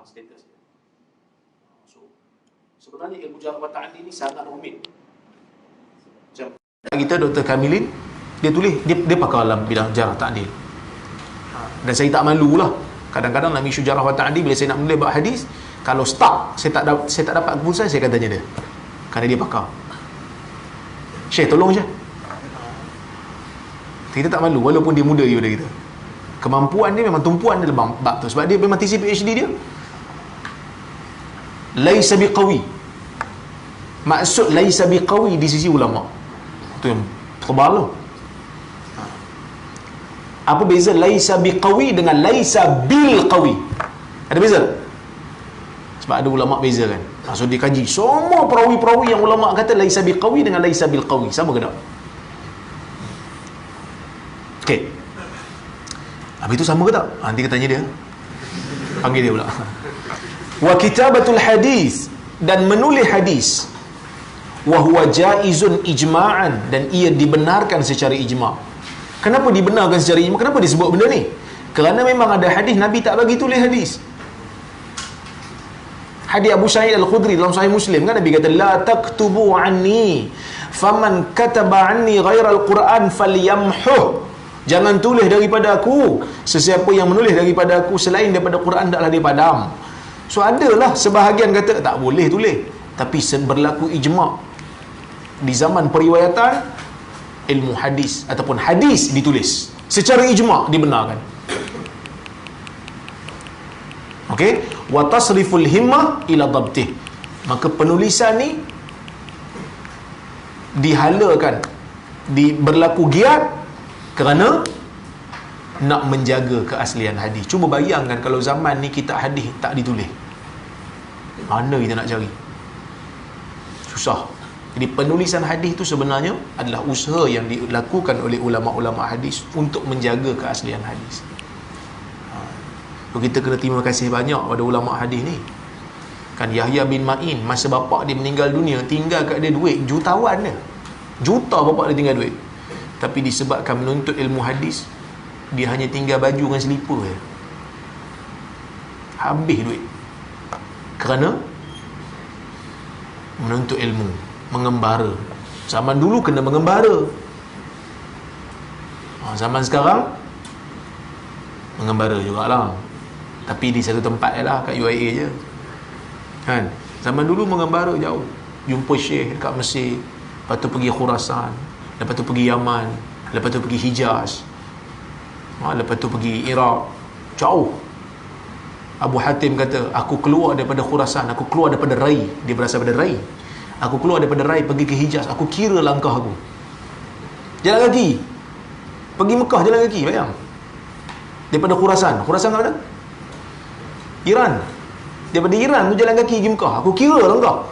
status. So, sebenarnya ilmu jarh wa ta'dil ni sangat rumit. Macam kita Dr. Kamilin, dia tulis, dia pakar dalam bidang jarh ta'dil. Dan saya tak malulah. Kadang-kadang dalam isu jarh wa ta'dil, bila saya nak menulis bab hadis, kalau stuck, saya tak dapat keputusan, saya akan tanya dia. Kerana dia pakar. Syekh, tolong je. Kita tak malu, walaupun dia muda daripada kita. Kemampuan dia memang tumpuan dia dalam bab tu. Sebab dia memang TC PhD dia laisa biqawi. Maksud laisa biqawi di sisi ulama. Tu yang tebal tu. Apa beza laisa biqawi dengan laisa bilqawi? Ada beza? Sebab ada ulama beza kan. Maksud dia kaji semua perawi-perawi yang ulama kata laisa biqawi dengan laisa bilqawi. Sama ke tak? Okey. Habis itu sama ke tak? Nanti kita tanya dia. Panggil dia pula. Wa kitabatul hadis, dan menulis hadis. Wa huwa jaizun ijma'an, dan ia dibenarkan secara ijma'. Kenapa dibenarkan secara ijma'? Kenapa disebut benda ni? Kerana memang ada hadis Nabi tak bagi tulis hadis. Hadis Abu Sa'id Al-Khudri dalam Sahih Muslim kan, Nabi kata la taktubu anni faman kataba anni ghairal Quran falyamhuh. Jangan tulis daripada aku. Sesiapa yang menulis daripada aku selain daripada Quran, taklah dia padam. So adalah sebahagian kata tak boleh tulis, tapi berlaku ijma' di zaman periwayatan ilmu hadis ataupun hadis ditulis secara ijma' dibenarkan. Okey, wa tasriful himmah ila dhabtih. Maka penulisan ni dihalakan, berlaku giat kerana nak menjaga keaslian hadis. Cuba bayangkan kalau zaman ni kitab hadis tak ditulis, mana kita nak cari? Susah. Jadi penulisan hadis tu sebenarnya adalah usaha yang dilakukan oleh ulama-ulama hadis untuk menjaga keaslian hadis. So, kita kena terima kasih banyak pada ulama hadis ni. Kan Yahya bin Ma'in, masa bapak dia meninggal dunia, tinggal kat dia duit jutawan dia. Juta bapak dia tinggal duit. Tapi disebabkan menuntut ilmu hadis, dia hanya tinggal baju dengan selipar je. Habis duit. Kerana menuntut ilmu, mengembara. Zaman dulu kena mengembara. Zaman sekarang mengembara jugalah, tapi di satu tempat je lah, kat UIA je kan. Zaman dulu mengembara jauh, jumpa syekh dekat Mesir, lepas tu pergi Khurasan, lepas tu pergi Yaman, lepas tu pergi Hijaz, lepas tu pergi Iraq, jauh. Abu Hatim kata, aku keluar daripada Khurasan, aku keluar daripada Rai, dia berasal daripada Rai, aku keluar daripada Rai pergi ke Hijaz, aku kira langkah aku, jalan kaki pergi Mekah, jalan kaki. Bayang, daripada Khurasan kat mana? Iran. Daripada Iran tu jalan kaki pergi Mekah, aku kira langkah.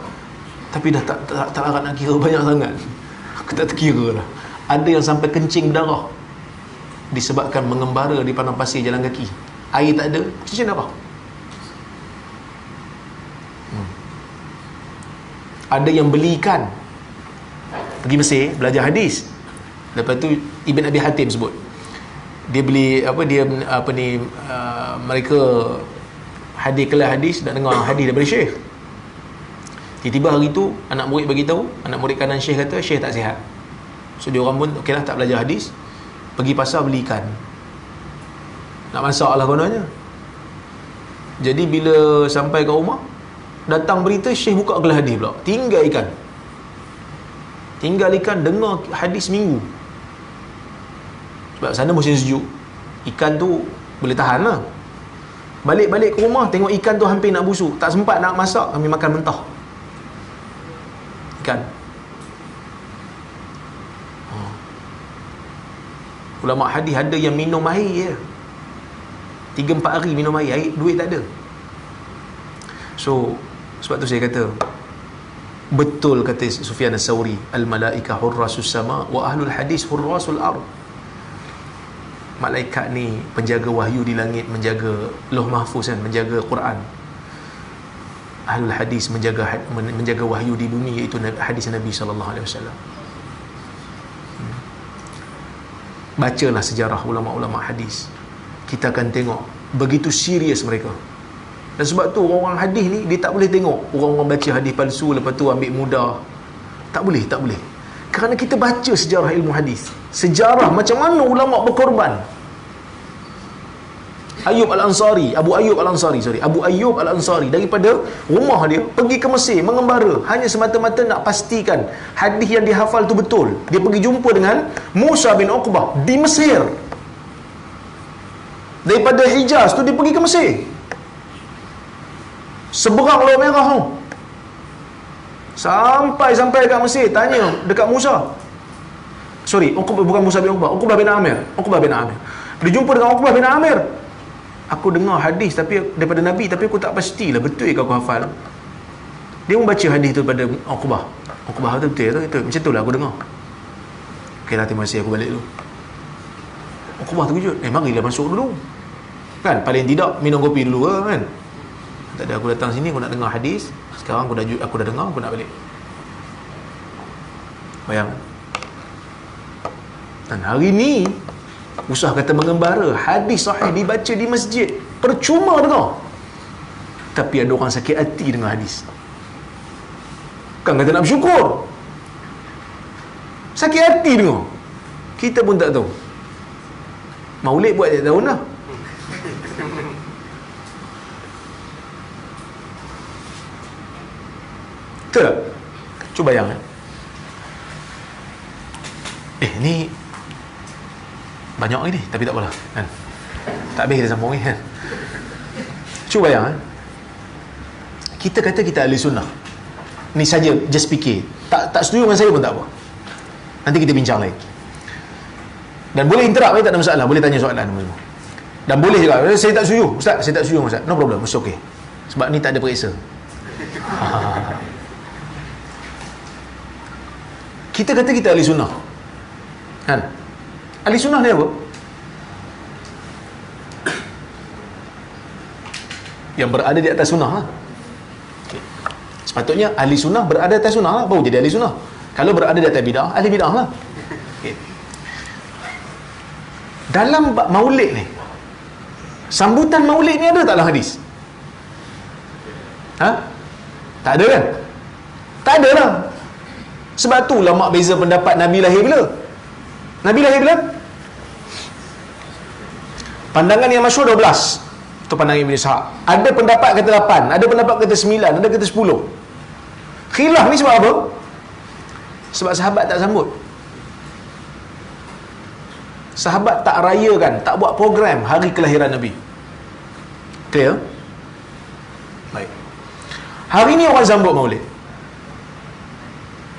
Tapi dah tak larat nak kira banyak sangat, aku tak terkira lah. Ada yang sampai kencing berdarah disebabkan mengembara di padang pasir jalan kaki. Air tak ada, macam mana apa? Ada yang beli ikan, pergi Mesir belajar hadis. Lepas tu Ibn Abi Hatim sebut, dia beli mereka hadir kelas hadis nak dengar hadis daripada syekh. Tiba-tiba hari tu anak murid bagi tahu, anak murid kanan syekh kata syekh tak sihat. So dia orang pun okeylah, tak belajar hadis, pergi pasar beli ikan, nak masak lah kononnya. Jadi bila sampai ke rumah, datang berita syekh buka kelas hadis pula, tinggal ikan, dengar hadis minggu. Sebab sana musim sejuk, ikan tu boleh tahan lah. Balik ke rumah, tengok ikan tu hampir nak busuk, tak sempat nak masak, kami makan mentah ikan. Ulama hadis ada yang minum air je, 3-4 hari minum air, duit tak ada. So sebab tu saya kata, betul kata Sufyan As-Sawri, al-malaika hurrasus sama wa ahlul hadis hurrasul ard. Malaikat ni penjaga wahyu di langit, menjaga Lauh Mahfuz kan, menjaga Quran. Ahlul hadis menjaga wahyu di bumi, iaitu hadis Nabi sallallahu alaihi wasallam. Bacalah sejarah ulama-ulama hadis, kita akan tengok begitu serius mereka. Dan sebab tu orang hadis ni dia tak boleh tengok orang-orang baca hadis palsu lepas tu ambil mudah. Tak boleh. Kerana kita baca sejarah ilmu hadis, sejarah macam mana ulama berkorban. Abu Ayyub Al-Ansari daripada rumah dia pergi ke Mesir mengembara hanya semata-mata nak pastikan hadis yang dihafal tu betul. Dia pergi jumpa dengan Musa bin Uqbah di Mesir. Daripada Hijaz tu dia pergi ke Mesir, seberang Laut Merah tu, sampai dekat Mesir, tanya dekat Musa. Bukan Musa bin Uqbah, Uqbah bin Amir. Dia jumpa dengan Uqbah bin Amir. Aku dengar hadis tapi daripada Nabi, tapi aku tak pastilah betul ke aku hafal. Dia membaca hadis tu pada Uqbah. Uqbah tu betul. Macam tu lah aku dengar. Okeylah, terima kasih, aku balik dulu. Uqbah terkejut. Marilah masuk dulu. Kan, paling tidak minum kopi dulu kan. Tak ada, aku datang sini aku nak dengar hadis. Sekarang aku dah dengar, aku nak balik. Bayang. Dan hari ni usah kata mengembara, hadis sahih dibaca di masjid, percuma dengar. Tapi ada orang sakit hati dengan hadis. Kan kata nak bersyukur, sakit hati dengar. Kita pun tak tahu. Maulid buat tiap tahun lah. Betul tak? Cuba bayang ni banyak ni, tapi tak apalah kan? Tak habis kita sambung ni kan? Cuba bayang kita kata kita ahli sunnah ni saja, just fikir. Tak setuju dengan saya pun tak apa, nanti kita bincang lagi. Dan boleh interrupt, tak ada masalah, boleh tanya soalan semua. Dan boleh juga, saya tak setuju Ustaz, saya tak setuju Ustaz, no problem, it's okay. Sebab ni tak ada periksa. Kita kata kita ahli sunnah kan? Ahli sunnah ni apa? Yang berada di atas sunnah lah. Okay. Sepatutnya ahli sunnah berada di atas sunnah lah, baru jadi ahli sunnah. Kalau berada di atas bidah, ahli bidah lah. Okay. Dalam maulid ni, sambutan maulid ni ada tak dalam hadis? Tak ada kan? Tak ada lah. Sebab tu ulama beza pendapat Nabi lahir bila. Pandangan yang masyhur 12. Itu pandangan Ibn Ishaq. Ada pendapat kata 8, ada pendapat kata 9, ada kata 10. Khilaf ni sebab apa? Sebab sahabat tak sambut. Sahabat tak rayakan, tak buat program hari kelahiran Nabi. Clear? Baik. Hari ni orang sambut maulid.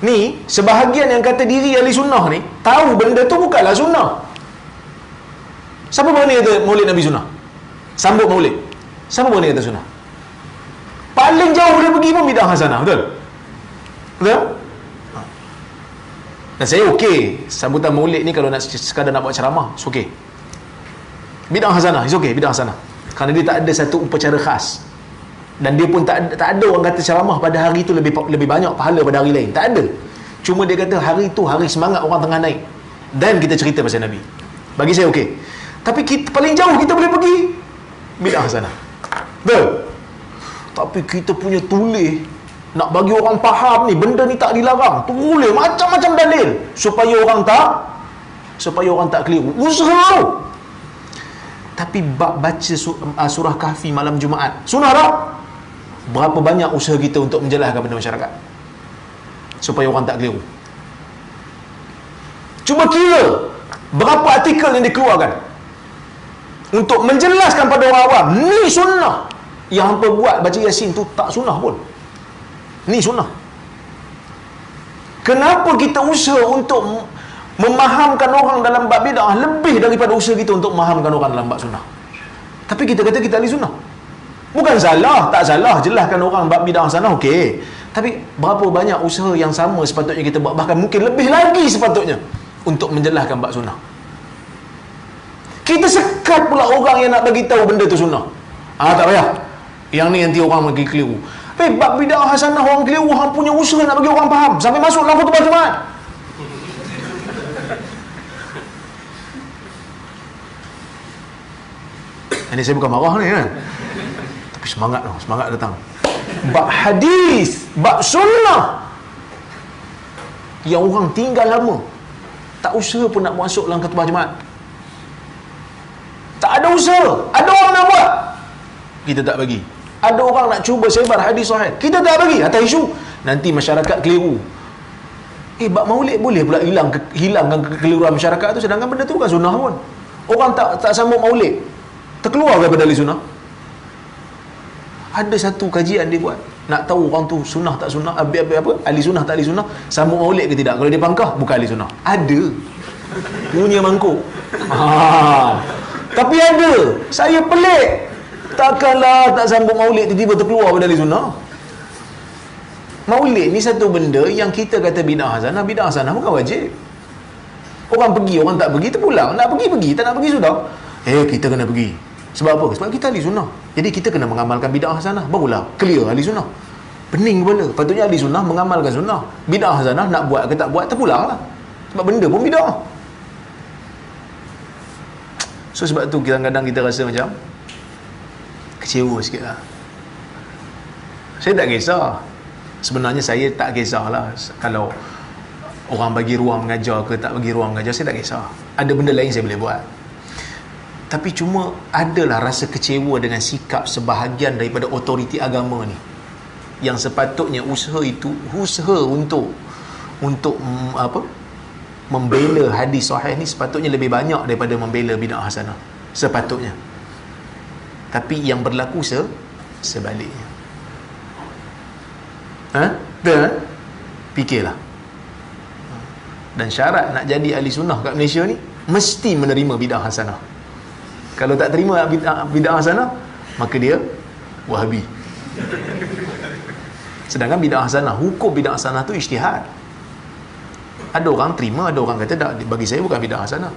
Ni sebahagian yang kata diri ahli sunnah ni tahu benda tu bukanlah sunnah. Siapa berani kata maulid Nabi sunnah? Sambut maulid. Siapa berani kata sunnah? Paling jauh dia pergi pun bidah hasanah, betul? Dan saya okey sambutan maulid ni kalau nak sekadar nak buat ceramah, it's okey. Bidah hasanah, it's okey, bidah hasanah. Kerana dia tak ada satu upacara khas. Dan dia pun tak ada orang kata ceramah pada hari tu lebih banyak pahala pada hari lain. Tak ada. Cuma dia kata hari tu hari semangat orang tengah naik. Dan kita cerita pasal Nabi. Bagi saya okey. Tapi kita, paling jauh kita boleh pergi bidah hasanah. Betul? Tapi kita punya tulis nak bagi orang faham ni benda ni tak dilarang. Tulis macam-macam dalil supaya orang tak keliru. Usaha. Tapi baca surah Kahfi malam Jumaat, sunnah tak? Berapa banyak usaha kita untuk menjelaskan kepada masyarakat supaya orang tak keliru. Cuba kira berapa artikel yang dikeluarkan untuk menjelaskan pada orang awam ni sunnah. Yang hampa buat baca Yasin tu tak sunnah pun, ni sunnah. Kenapa kita usaha untuk memahamkan orang dalam bab bid'ah lebih daripada usaha kita untuk memahamkan orang dalam bab sunnah? Tapi kita kata kita ahli sunnah. Bukan salah, tak salah jelaskan orang bab bid'ah sana, okey. Tapi berapa banyak usaha yang sama sepatutnya kita buat, bahkan mungkin lebih lagi sepatutnya untuk menjelaskan bab sunnah. Kita sekat pula orang yang nak bagi tahu benda tu sunnah. Tak payah. Yang ni nanti orang bagi keliru. Bab bid'ah hasanah orang keliru, orang punya usaha nak bagi orang faham sampai masuk dalam khutbah Jumaat. Ini saya bukan marah ni kan. Tapi semangat datang. Bab hadis, bab sunnah, yang orang tinggal lama, tak usaha pun nak masuk dalam khutbah Jumaat. Tak ada usaha. Ada orang nak buat, kita tak bagi. Ada orang nak cuba sebar hadis sahih, kita tak bagi. Atas isu nanti masyarakat keliru. Bab maulid boleh pula hilangkan kekeliruan masyarakat tu, sedangkan benda tu bukan sunnah pun. Orang tak sambut maulid, terkeluar daripada ahli sunnah. Ada satu kajian dia buat, nak tahu orang tu sunnah tak sunnah, apa ahli sunnah tak ahli sunnah, sambut maulid ke tidak. Kalau dia pangkah, bukan ahli sunnah. Ada punya mangkuk. Tapi ada. Saya pelik, takkanlah tak sambut maulid tiba-tiba terkeluar daripada ahli sunnah. Maulid ni satu benda yang kita kata bid'ah hasanah. Bid'ah hasanah bukan wajib. Orang pergi, orang tak pergi, terpulang. Nak pergi, tak nak pergi sudah. Kita kena pergi. Sebab apa? Sebab kita ahli sunnah. Jadi kita kena mengamalkan bid'ah hasanah, barulah clear ahli sunnah. Pening kepala. Patutnya ahli sunnah mengamalkan sunnah. Bid'ah hasanah nak buat ke tak buat, terpulang lah. Sebab benda pun bid'ah. So sebab tu kadang-kadang kita rasa macam kecewa sikit lah. Saya tak kisah. Sebenarnya saya tak kisahlah kalau orang bagi ruang mengajar ke tak bagi ruang mengajar, saya tak kisah. Ada benda lain saya boleh buat. Tapi cuma adalah rasa kecewa dengan sikap sebahagian daripada otoriti agama ni, yang sepatutnya usaha untuk membela hadis sahih ni sepatutnya lebih banyak daripada membela bid'ah hasanah, sepatutnya. Tapi yang berlaku sebaliknya. Betul? Fikirlah. Dan syarat nak jadi ahli sunnah kat Malaysia ni, mesti menerima bid'ah hasanah. Kalau tak terima bid'ah hasanah, maka dia Wahabi. Sedangkan bid'ah hasanah, hukum bid'ah hasanah tu ijtihad. Ada orang terima, ada orang kata tak, bagi saya bukan bid'ah hasanah.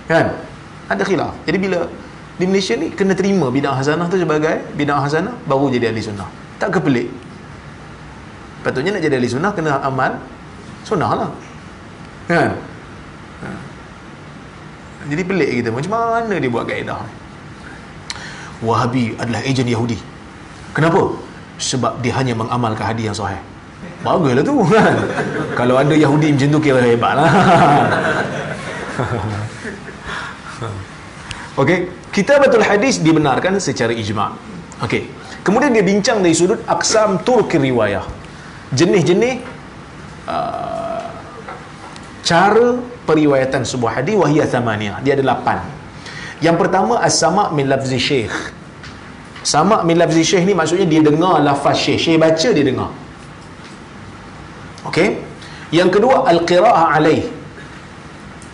Kan? Ada khilaf. Jadi bila di Malaysia ni kena terima bid'ah hasanah tu sebagai bid'ah hasanah, baru jadi ahli sunnah. Tak kepelik. Patutnya nak jadi ahli sunnah kena amal sunnah lah. Kan? Jadi pelik kita, macam mana dia buat kaedah ni? Wahabi adalah ejen Yahudi. Kenapa? Sebab dia hanya mengamalkan hadis yang sahih. Baguslah tu kan. Kalau ada Yahudi macam tu, kira hebat lah. Okey, kitabatul hadis dibenarkan secara ijma'. Okey. Kemudian dia bincang dari sudut aqsam turki riwayah. Jenis-jenis cara periwayatan sebuah hadis, wahiyah thamaniyah. Dia ada 8. Yang pertama, as-sama' min lafzi syekh. Sama' min lafzi syekh ni maksudnya dia dengar lafaz syekh. Syekh baca, dia dengar. Okey. Yang kedua, al-qira'ah alaih.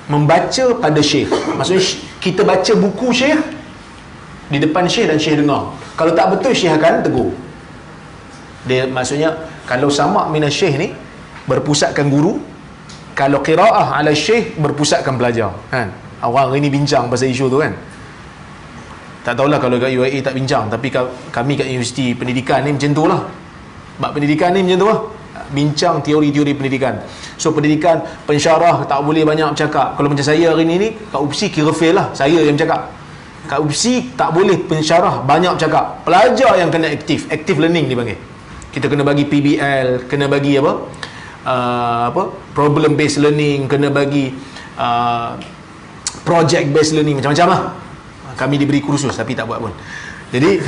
Membaca pada syekh. Maksudnya kita baca buku syekh di depan syekh dan syekh dengar. Kalau tak betul, syekh akan tegur. Dia maksudnya kalau sama' min syekh ni berpusatkan guru, kalau qira'ah ala syekh berpusatkan pelajar. Kan? Orang ini bincang pasal isu tu kan. Tak tahulah kalau kat UIA tak bincang, tapi kami kat Universiti Pendidikan ni macam tu lah. Bab pendidikan ni macam tu lah. Bincang teori-teori pendidikan. So pendidikan, pensyarah tak boleh banyak bercakap. Kalau macam saya hari ni kat UPSI kira fail lah, saya yang bercakap. Kat UPSI tak boleh pensyarah banyak bercakap. Pelajar yang kena aktif. Active learning dipanggil. Kita kena bagi PBL, kena bagi problem based learning, kena bagi project based learning, macam-macam lah. Kami diberi kursus tapi tak buat pun. Jadi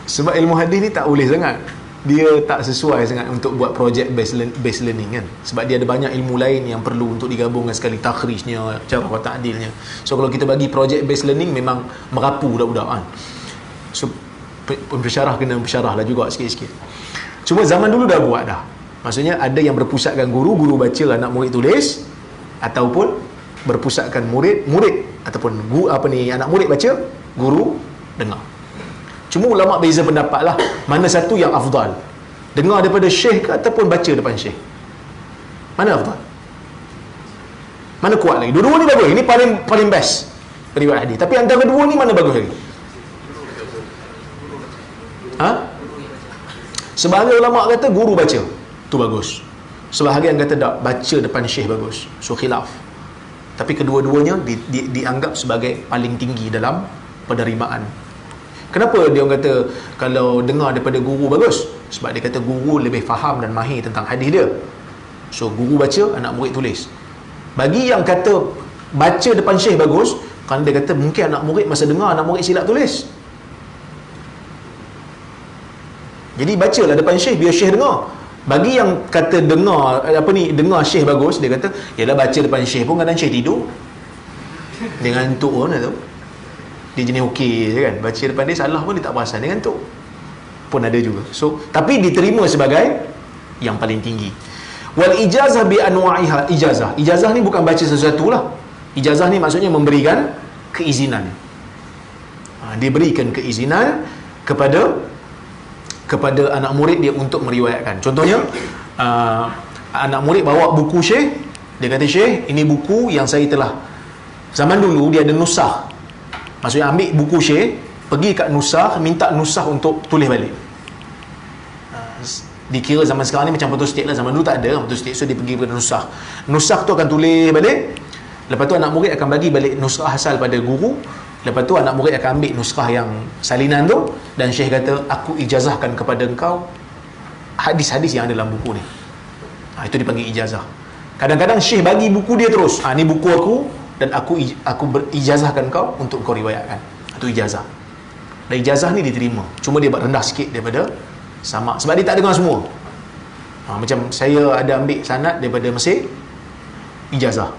sebab ilmu hadis ni tak boleh sangat, dia tak sesuai sangat untuk buat project based learning kan. Sebab dia ada banyak ilmu lain yang perlu untuk digabungkan sekali, takhrijnya, cara wa ta'dilnya. So kalau kita bagi project based learning, memang merapu budak-budak kan. So pensyarah kena pensyarah lah juga sikit-sikit. Cuma zaman dulu dah buat dah. Maksudnya ada yang berpusatkan guru baca, anak murid tulis, ataupun berpusatkan murid ataupun anak murid baca, guru dengar. Cuma ulama beza pendapat lah, mana satu yang afdal, dengar daripada syekh ke ataupun baca depan syekh. Mana afdal? Mana kuat lagi? Dua-dua ni bagus. Ini paling best riwayat hadis. Tapi antara dua ni mana bagus lagi? Sebahagian ulama kata guru baca tu bagus, sebahagian kata tak, baca depan syekh bagus. So khilaf. Tapi kedua-duanya dianggap sebagai paling tinggi dalam penerimaan. Kenapa dia orang kata kalau dengar daripada guru bagus? Sebab dia kata guru lebih faham dan mahir tentang hadis dia. So guru baca, anak murid tulis. Bagi yang kata baca depan syekh bagus, kan dia kata mungkin anak murid masa dengar, anak murid silap tulis. Jadi bacalah depan syekh biar syekh dengar. Bagi yang kata dengar syekh bagus, dia kata yalah baca depan syekh pun kadang syekh tidur. Dia ngantuk pun tu. Dia jenis okey je kan. Baca depan dia salah pun dia tak perasan, dia ngantuk. Pun ada juga. So tapi diterima sebagai yang paling tinggi. Wal ijazah bi anwa'iha. Ijazah ni bukan baca sesuatu lah. Ijazah ni maksudnya memberikan keizinan. Dia berikan keizinan kepada anak murid dia untuk meriwayatkan. Contohnya anak murid bawa buku syekh, dia kata syekh, ini buku yang saya telah, zaman dulu dia ada nusah. Maksudnya ambil buku syekh, pergi kat nusah, minta nusah untuk tulis balik. Dikira zaman sekarang ni macam photostat lah. Zaman dulu tak ada photostat, so dia pergi ke nusah. Nusah tu akan tulis balik. Lepas tu anak murid akan bagi balik nusrah asal pada guru. Lepas tu anak murid akan ambil nusrah yang salinan tu, dan syekh kata aku ijazahkan kepada engkau hadis-hadis yang ada dalam buku ni. Itu dipanggil ijazah. Kadang-kadang syekh bagi buku dia terus. Ni buku aku dan aku ijazahkan kau untuk kau riwayatkan. Itu ijazah. Dan ijazah ni diterima. Cuma dia buat rendah sikit daripada sama. Sebab dia tak dengar semua. Macam saya ada ambil sanad daripada Mesir, ijazah.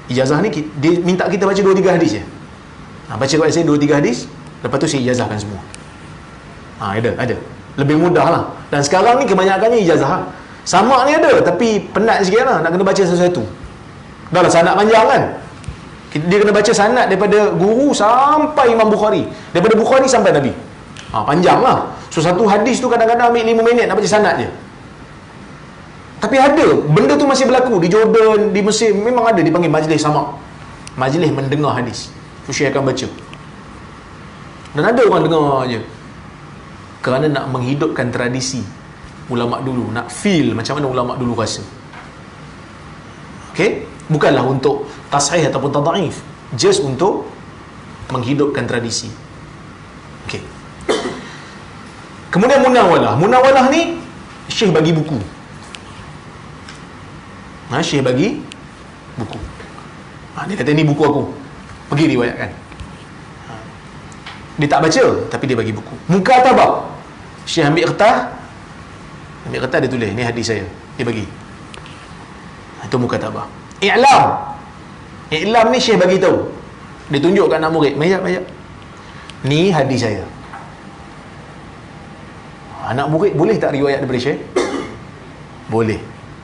Ijazah ni dia minta kita baca 2-3 hadis je. Baca kat saya 2-3 hadis, lepas tu saya ijazahkan semua. Ada. Lebih mudah lah. Dan sekarang ni kebanyakannya ijazah. Sama ni ada, tapi penat sikit lah nak kena baca sesuatu. Dah lah sanad panjang kan. Dia kena baca sanad daripada guru sampai Imam Bukhari, daripada Bukhari sampai Nabi. Panjang lah. So satu hadis tu kadang-kadang ambil 5 minit nak baca sanad je. Tapi ada, benda tu masih berlaku di Jordan, di Mesir, memang ada dipanggil majlis sama', majlis mendengar hadis. So syekh akan baca. Dan ada orang dengar je. Kerana nak menghidupkan tradisi ulama' dulu, nak feel macam mana ulama' dulu rasa. Okay? Bukanlah untuk tasahih ataupun tada'if, just untuk menghidupkan tradisi. Okay. Kemudian munawalah. Munawalah ni syekh bagi buku. Syekh bagi buku. Dia kata ni buku aku, pergi riwayatkan. Dia tak baca, tapi dia bagi buku. Mukatabah, syekh ambil kertas dia tulis ni hadis saya, dia bagi. Itu mukatabah. I'lam ni syekh bagi tahu, dia tunjuk kat anak murid, banyak ni hadis saya. Anak murid boleh tak riwayat daripada syekh? Boleh.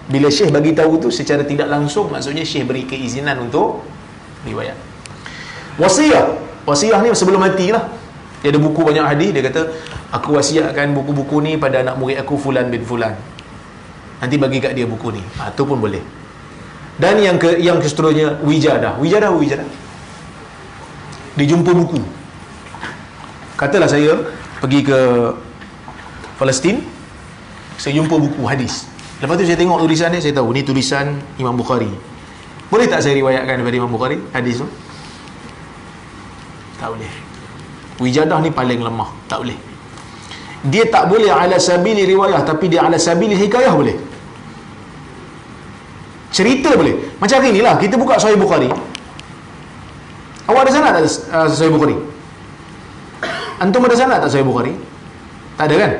Bila syekh bagi tahu tu secara tidak langsung, maksudnya syekh beri keizinan untuk riwayat. Wasiah ni sebelum mati lah. Dia ada buku banyak hadis, dia kata aku wasiatkan buku-buku ni pada anak murid aku Fulan bin Fulan, nanti bagi kat dia buku ni. Tu pun boleh. Dan yang seterusnya wijadah. Dia jumpa buku. Katalah saya pergi ke Palestin, saya jumpa buku hadis. Lepas tu saya tengok tulisan ni, saya tahu ni tulisan Imam Bukhari. Boleh tak saya riwayatkan daripada Imam Bukhari hadis tu? Tak boleh. Wijadah ni paling lemah, tak boleh. Dia tak boleh ala sabili riwayah, tapi dia ala sabili hikayah boleh. Cerita boleh. Macam hari ni lah, kita buka Sahih Bukhari. Awak ada sanad tak Sahih Bukhari? Antum ada sanad tak Sahih Bukhari? Tak ada kan?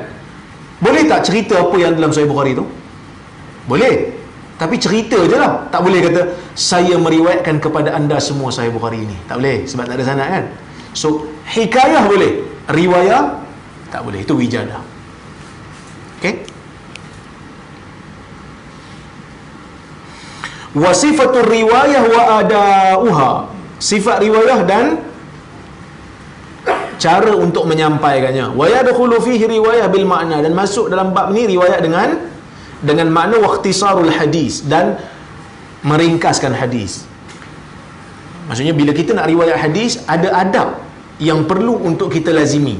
Boleh tak cerita apa yang dalam Sahih Bukhari tu? Boleh. Tapi cerita je lah. Tak boleh kata saya meriwayatkan kepada anda semua Sahih Bukhari ni. Tak boleh, sebab tak ada sanad kan. So hikayah boleh, riwayah tak boleh. Itu wijadah. Okay. Wasifatul riwayah wa adauha. Sifat riwayah dan cara untuk menyampaikannya. Wa yadkhulu fihi riwayah bil makna, dan masuk dalam bab ni riwayat dengan makna waqtisarul hadis, dan meringkaskan hadis. Maksudnya bila kita nak riwayat hadis, ada adab yang perlu untuk kita lazimi.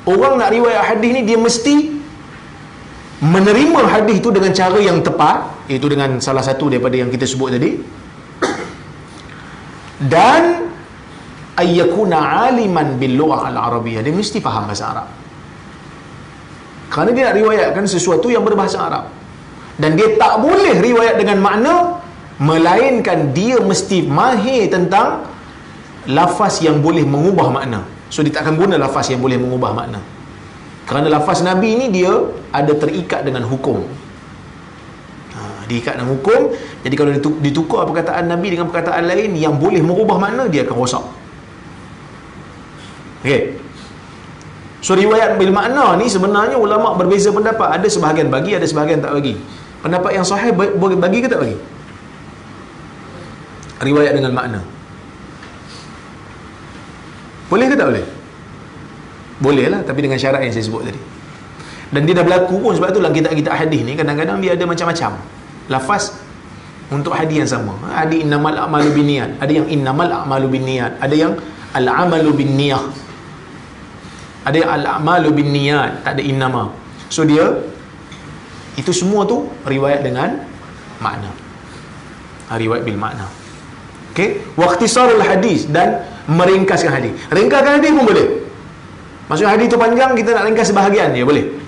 Orang nak riwayat hadis ni dia mesti menerima hadis tu dengan cara yang tepat, iaitu dengan salah satu daripada yang kita sebut tadi, Dan ayyakuna aliman bil lughah al arabiyyah, dia mesti faham bahasa Arab. Kerana dia nak riwayatkan sesuatu yang berbahasa Arab. Dan dia tak boleh riwayat dengan makna, melainkan dia mesti mahir tentang lafaz yang boleh mengubah makna. So dia tak akan guna lafaz yang boleh mengubah makna. Kerana lafaz Nabi ni dia ada terikat dengan hukum. Diikat dengan hukum. Jadi kalau ditukar perkataan Nabi dengan perkataan lain yang boleh mengubah makna, dia akan rosak. Okey. So riwayat bil makna ni sebenarnya ulama berbeza pendapat. Ada sebahagian bagi, ada sebahagian tak bagi. Pendapat yang sahih bagi ke tak bagi? Riwayat dengan makna. Boleh ke tak boleh? Boleh lah, tapi dengan syarat yang saya sebut tadi. Dan dia dah berlaku pun. Sebab tu dalam kitab-kitab hadis ni kadang-kadang dia ada macam-macam lafaz untuk hadis yang sama. Ada innamal a'malu binniyat, ada yang innamal a'malu binniyat, ada yang al-amalu binniyah, ada yang al-a'malu binniyat, tak ada innama. So dia itu semua tu riwayat dengan makna. Riwayat bil makna. Okey, waqtisarul hadis, dan meringkaskan hadis. Ringkaskan hadis pun boleh. Maksudnya hadis tu panjang, kita nak ringkas sebahagian dia boleh.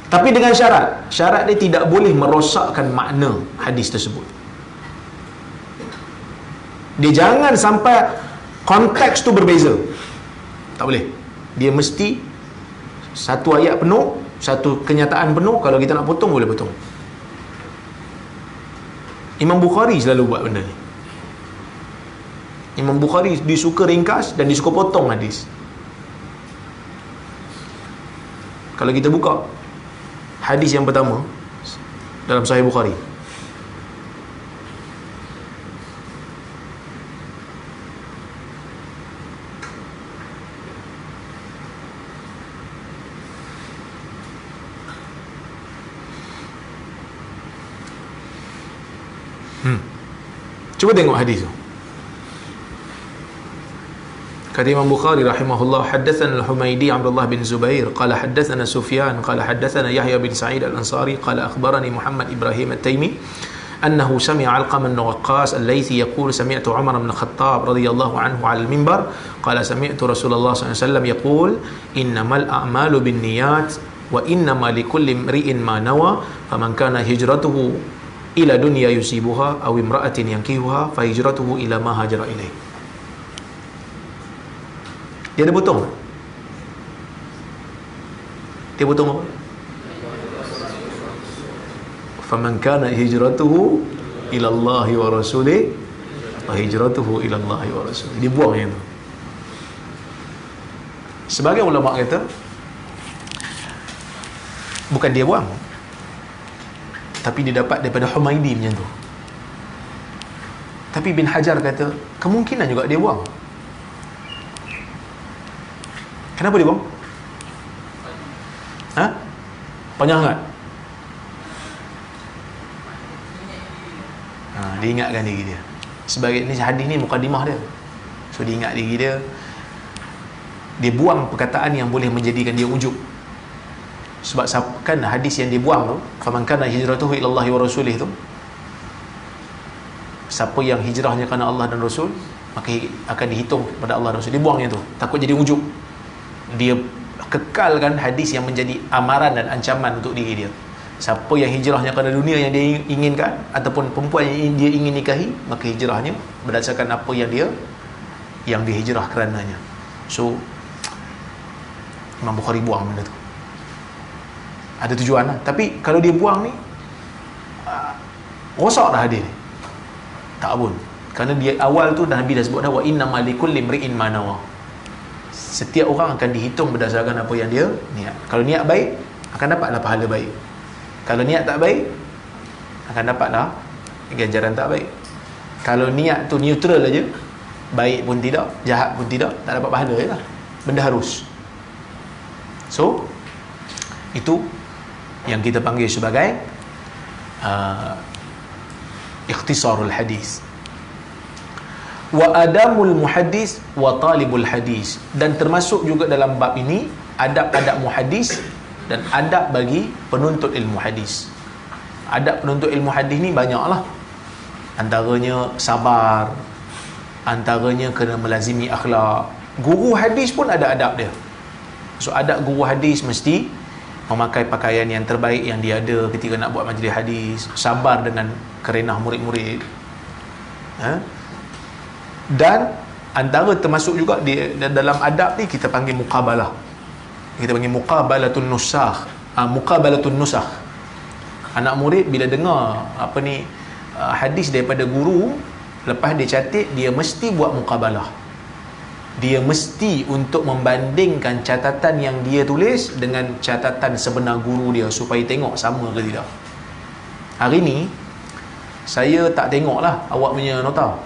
Tapi dengan syarat. Syarat dia tidak boleh merosakkan makna hadis tersebut. Dia jangan sampai konteks tu berbeza. Tak boleh. Dia mesti satu ayat penuh, satu kenyataan penuh. Kalau kita nak potong, boleh potong. Imam Bukhari selalu buat benda ni. Imam Bukhari dia suka ringkas dan dia suka potong hadis. Kalau kita buka hadis yang pertama dalam Sahih Bukhari, cuba tengok hadis tu. Kata Imam Bukhari rahimahullah, haddatsana al-Humaydi Abdullah bin Zubair qala haddatsana Sufyan qala haddatsana Yahya bin Sa'id al-Ansari qala akhbarani Muhammad Ibrahim at-Taimi annahu sami'a Alqamah bin Waqqas al-Laythi yaqul sami'tu Umar bin Khattab radhiyallahu anhu 'ala al-minbar qala sami'tu Rasulullah sallallahu alaihi wasallam yaqul innamal a'malu binniyat wa innama likulli imri'in ma nawa faman kana hijratuhu ila dunya yusibuha aw imra'atin yankihuha fa hijratuhu ila ma hajara ilaih. Dia ada potong. Dia potong apa? Faman kana hijratuhu ila Allah wa rasulih wa hijratuhu ila Allah wa rasulih. Dia buang yang tu. Sebagai ulama kata bukan dia buang, tapi dia dapat daripada Humaydi macam tu. Tapi Bin Hajar kata kemungkinan juga dia buang. Kenapa dia buang? Panjang sangat. Dia ingatkan diri dia. Sebagai ni hadis ni mukadimah dia. So dia ingat diri dia. Dia buang perkataan yang boleh menjadikan dia ujub. Sebab kan hadis yang dia buang tu, faman kana hijratuhu ila Allah wa rasulih tu, siapa yang hijrahnya kerana Allah dan Rasul, maka akan dihitung pada Allah dan Rasul. Dia buang yang tu, takut jadi ujub. Dia kekalkan hadis yang menjadi amaran dan ancaman untuk diri dia. Siapa yang hijrahnya kerana dunia yang dia inginkan, ataupun perempuan yang dia ingin nikahi, maka hijrahnya berdasarkan apa yang dia hijrah kerananya. So Imam Bukhari buang benda tu. Ada tujuan lah. Tapi kalau dia buang ni, rosak dah hadis ni. Tak pun. Kerana dia awal tu Nabi dah sebut dah, wa inna likulli imri'in ma nawa. Setiap orang akan dihitung berdasarkan apa yang dia niat. Kalau niat baik, akan dapatlah pahala baik. Kalau niat tak baik, akan dapatlah ganjaran tak baik. Kalau niat tu neutral aja, baik pun tidak, jahat pun tidak, tak dapat pahala je lah. Benda harus. So itu yang kita panggil sebagai ikhtisarul hadis. Wa adamul muhaddis wa talibul hadis. Dan termasuk juga dalam bab ini adab-adab muhaddis dan adab bagi penuntut ilmu hadis. Adab penuntut ilmu hadis ni banyaklah. Antaranya sabar, Antaranya kena melazimi akhlak. Guru hadis pun ada adab dia. So adab guru hadis mesti memakai pakaian yang terbaik yang dia ada ketika nak buat majlis hadis, sabar dengan kerenah murid-murid. Dan antara termasuk juga di dalam adab ni kita panggil muqabalah. Kita panggil muqabalatun nusakh. Muqabalatun nusakh. Anak murid bila dengar hadis daripada guru, lepas dia catat, dia mesti buat muqabalah. Dia mesti untuk membandingkan catatan yang dia tulis dengan catatan sebenar guru dia supaya tengok sama ke tidak. Hari ni saya tak tengoklah awak punya nota.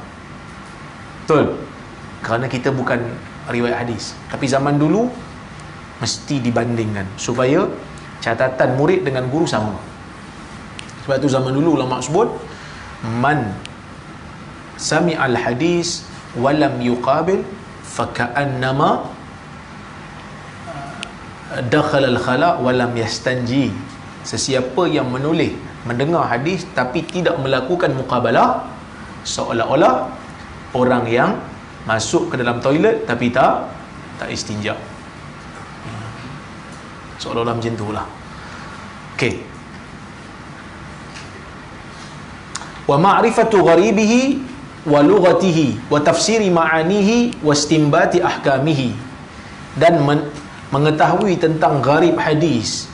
Betul? Kerana kita bukan riwayat hadis. Tapi zaman dulu mesti dibandingkan supaya catatan murid dengan guru sama. Sebab tu zaman dulu ulama sebut man sami'al hadis walam yuqabil faka'annama dakhala al-khala walam yastanji. Sesiapa yang menulis, mendengar hadis tapi tidak melakukan muqabalah, seolah-olah orang yang masuk ke dalam toilet tapi tak istinja. Seolah-olah macam itulah. Okey. Wa ma'rifatu gharibihi wa lughatihi wa tafsiri ma'anihi wa istinbati ahkamihi. Dan mengetahui tentang gharib hadis.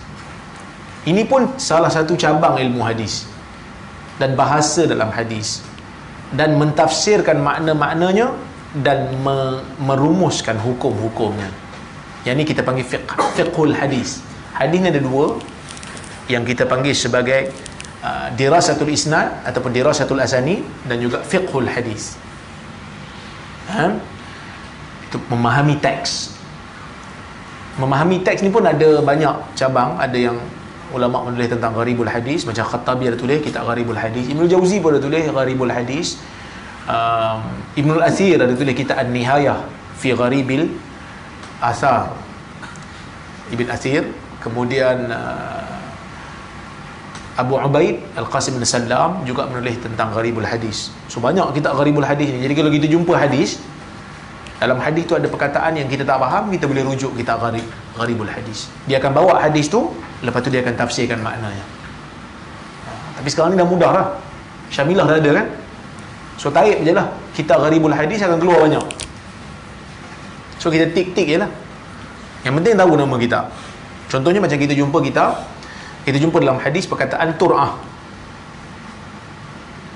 Ini pun salah satu cabang ilmu hadis dan bahasa dalam hadis, dan mentafsirkan makna-maknanya dan merumuskan hukum-hukumnya. Yang ni kita panggil fiqhul hadis. Hadis ni ada dua, yang kita panggil sebagai dirasatul isnad ataupun dirasatul asani, dan juga fiqhul hadis. Itu memahami teks. Memahami teks ni pun ada banyak cabang. Ada yang ulama menulis tentang gharibul hadis, macam Khattabi ada tulis kitab gharibul hadis, Ibnu Jauzi pun ada tulis gharibul hadis, Ibnu Al-Athir ada tulis kitab An-Nihayah fi gharibil athar, Ibn Athir. Kemudian Abu Ubaid Al-Qasim bin Salam juga menulis tentang gharibul hadis. So banyak kitab gharibul hadis ni. Jadi kalau kita jumpa hadis, dalam hadis tu ada perkataan yang kita tak faham, kita boleh rujuk kitab gharibul hadis. Dia akan bawa hadis tu, lepas tu dia akan tafsirkan maknanya. Tapi sekarang ni dah mudah lah, Syamilah dah ada kan. So tarik je lah, kitab gharibul hadis akan keluar banyak. So kita tik-tik je lah. Yang penting tahu nama kitab. Contohnya macam kita jumpa kita jumpa dalam hadis perkataan tur'ah.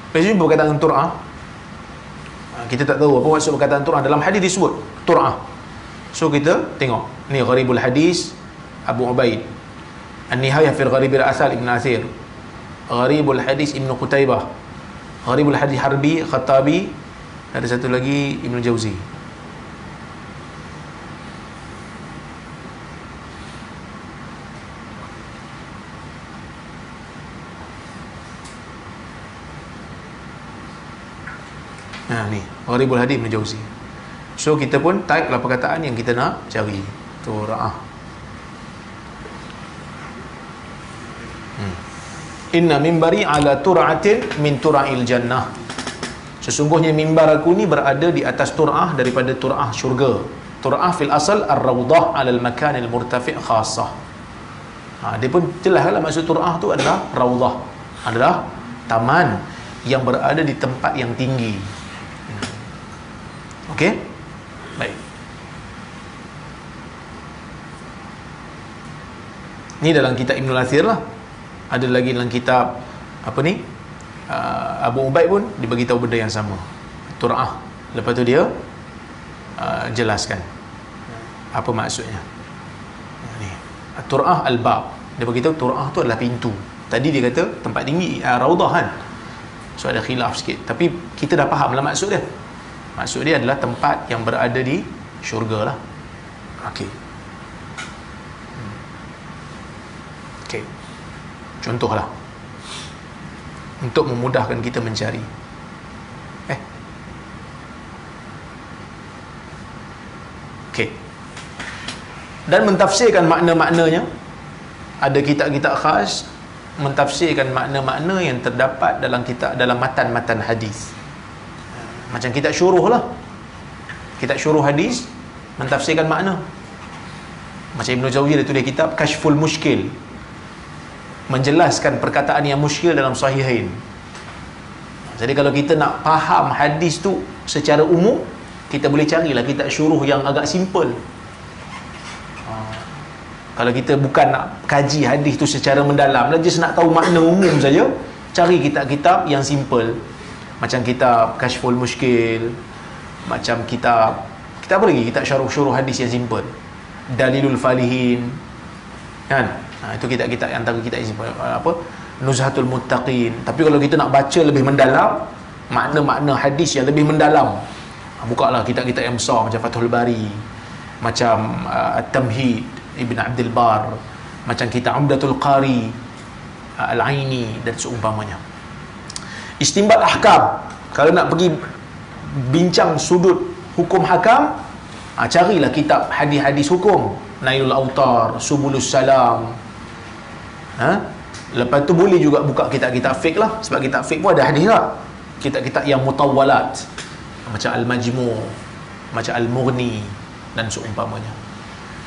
Bila jumpa perkataan tur'ah, kita tak tahu apa maksud perkataan tur'ah. Dalam hadis disebut tur'ah. So kita tengok, ni gharibul hadis Abu Ubaid, An-Nihayah fi Gharibil Athar Ibn Athir, gharibul hadis Ibn Qutaybah, gharibul hadis Harbi Khattabi, ada satu lagi Ibn Jauzi. Ni gharibul hadis Ibn Jauzi. So kita pun type lah perkataan yang kita nak cari. Tur'ah. Inna mimbari ala tur'atin min tura'il jannah. Sesungguhnya mimbar aku ni berada di atas tur'ah daripada tur'ah syurga. Tur'ah fil asal ar-rawdah ala al-makan al-murtafi' khassah. Dia pun jelaslah maksud tur'ah tu adalah rawdah, adalah taman yang berada di tempat yang tinggi. Okey? Baik. Ni dalam kitab Ibn Al-Athir lah. Ada lagi dalam kitab Abu Ubaid pun diberitahu benda yang sama, tur'ah. Lepas tu dia jelaskan apa maksudnya. Ni tur'ah al-bab. Dia beritahu tur'ah tu adalah pintu. Tadi dia kata tempat tinggi, raudhah kan. So ada khilaf sikit, tapi kita dah faham lah maksud dia. Maksud dia adalah tempat yang berada di syurga lah. Okey. Okey. Contohlah, untuk memudahkan kita mencari. Okey. Dan mentafsirkan makna-maknanya. Ada kitab-kitab khas mentafsirkan makna-makna yang terdapat dalam kitab, dalam matan-matan hadis. Macam kitab syuruh lah. Kitab syuruh hadis mentafsirkan makna. Macam Ibn Jawzi dia tulis kitab Kashful Mushkil, menjelaskan perkataan yang muskil dalam sahihain. Jadi kalau kita nak faham hadis tu secara umum, kita boleh carilah kitab syuruh yang agak simple. Kalau kita bukan nak kaji hadis tu secara mendalam, just nak tahu makna umum saja, cari kitab-kitab yang simple. Macam kitab Kashful Mushkil, macam kitab apa lagi? Kitab syuruh hadis yang simple. Dalilul Falihin, kan? Itu kitab-kitab antara kitab yang simple. Nuzhatul Muttaqin. Tapi kalau kita nak baca lebih mendalam, makna-makna hadis yang lebih mendalam, bukalah kitab-kitab yang besar macam Fathul Bari, macam At-Tamhid Ibn Abdul Bar, macam kitab Umdatul Qari Al-Aini dan seumpamanya. Istinbat ahkam, kalau nak pergi bincang sudut hukum hakam, carilah kitab hadis-hadis hukum, Nailul Autar, Subulus Salam. Lepas tu boleh juga buka kitab-kitab fiqh lah, sebab kitab fiqh pun ada hadis lah. Kitab-kitab yang mutawwalat macam Al-Majmu', macam Al-Mughni dan seumpamanya.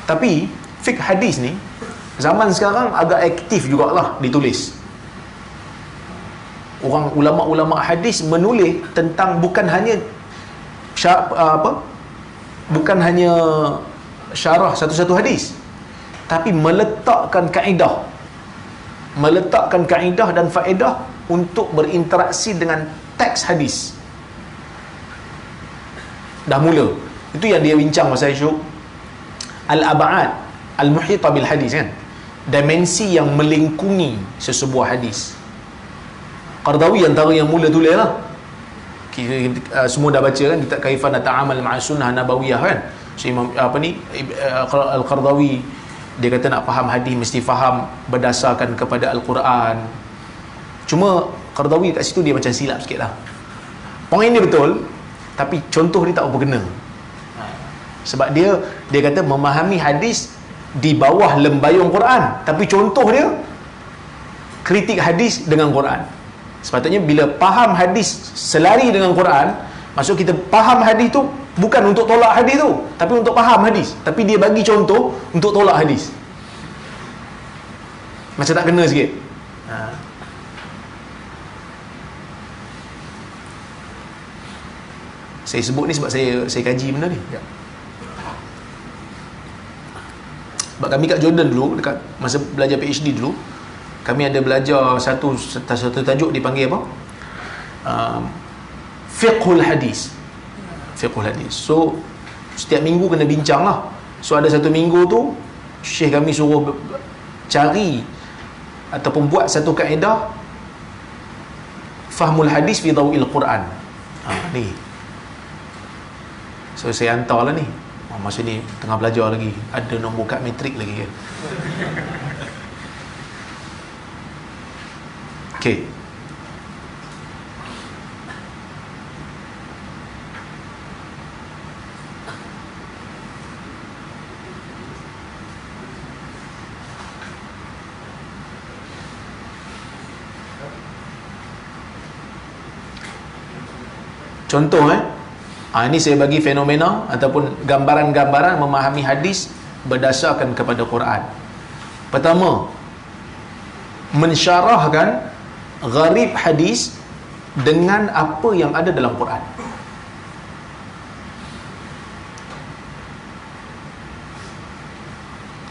Tapi fiqh hadis ni zaman sekarang agak aktif jugalah ditulis. Orang ulama-ulama hadis menulis tentang bukan hanya bukan hanya syarah satu-satu hadis, tapi meletakkan kaedah dan faedah untuk berinteraksi dengan teks hadis. Dah mula. Itu yang dia bincang pasal isu al-ab'ad al-muhita bil hadis, kan? Dimensi yang melingkungi sesebuah hadis. Qardawi antara yang mula tulis lah. Semua dah baca kan kitab Kaifan Nata'amal Ma'as Sunnah Nabawiyah, kan? So, Al-Qardawi dia kata nak faham hadis mesti faham berdasarkan kepada Al-Quran. Cuma Qardawi kat situ dia macam silap sikit lah. Poin dia betul, tapi contoh dia tak apa kena. Sebab dia kata memahami hadis di bawah lembayung Quran, tapi contoh dia kritik hadis dengan Quran. Sepatutnya bila faham hadis selari dengan Quran, maksud kita faham hadis tu bukan untuk tolak hadis tu, tapi untuk faham hadis. Tapi dia bagi contoh untuk tolak hadis. Macam tak kena sikit. Saya sebut ni sebab saya kaji benda ni. Sebab kami kat Jordan dulu, dekat masa belajar PhD dulu, kami ada belajar satu tajuk dipanggil apa? Fiqhul hadis. Fiqhul hadis. So setiap minggu kena bincang lah. So ada satu minggu tu Syekh kami suruh cari ataupun buat satu kaedah fahmul hadis fi dawil Quran. Ni. So saya hantar lah ni. Masa ni tengah belajar lagi, ada nombor kad metrik lagi, kan? Okey. Contoh ini saya bagi fenomena ataupun gambaran-gambaran memahami hadis berdasarkan kepada Quran. Pertama, mensyarahkan gharib hadis dengan apa yang ada dalam Quran.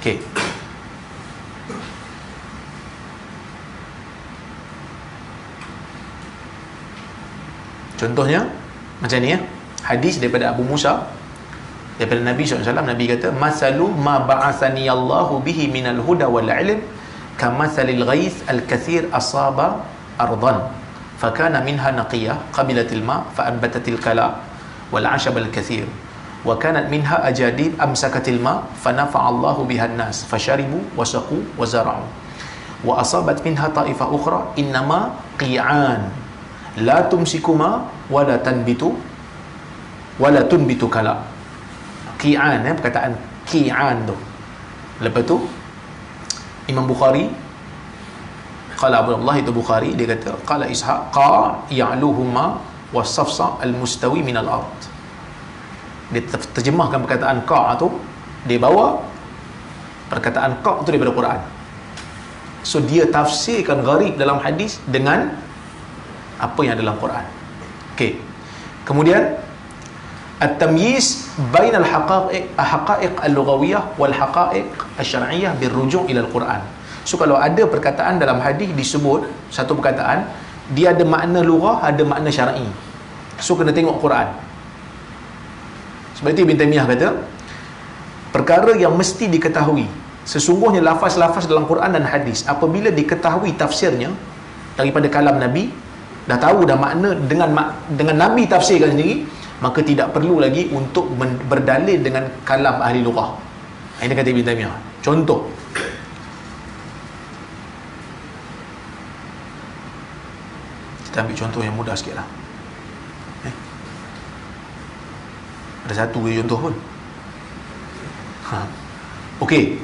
Okey. Contohnya macam ni, hadis daripada Abu Musa daripada Nabi SAW. Nabi kata, masalu ma ba'athani Allahu bihi minal huda wal ilm kamathalil ghais al-kathir asaba ardan fakana minha naqiyah qabilatil ma fa'anbatatil kala wal ashab al-kathir wa kanat minha ajadib amsakatil ma fanafa'a Allahu biha an-nas fasharibu wasaqu wazara'u wa asabat minha ta'ifah ukhra innama qi'an la tumsikuma wala tanbitu wala tunbitu kala. Qi'an, perkataan qi'an tu. Lepas tu Imam Bukhari, qala Abdullah itu Bukhari, dia kata qala Ishaq qa ya'luhuma was-safsa al-mustawi minal ard. Dia terjemahkan perkataan qa' tu, dia bawa perkataan qa' tu daripada Quran. So dia tafsirkan gharib dalam hadis dengan apa yang dalam Quran. Okey. Kemudian at-tamyiz bain al-haqa'iq al-lughawiyah wal haqa'iq asy-syar'iyyah birruju' ila al-Quran. So kalau ada perkataan dalam hadis disebut satu perkataan, dia ada makna lughah, ada makna syar'i. So kena tengok Quran. Sebab itu Ibn Taymiyah kata, perkara yang mesti diketahui, sesungguhnya lafaz-lafaz dalam Quran dan hadis, apabila diketahui tafsirnya daripada kalam Nabi, dah tahu dah makna dengan Nabi tafsirkan sendiri, maka tidak perlu lagi untuk berdalil dengan kalam ahli lughah. Ini kata Ibn Taymiyah. Contoh, kita ambil contoh yang mudah sikit lah. Ada satu je contoh pun. Okey.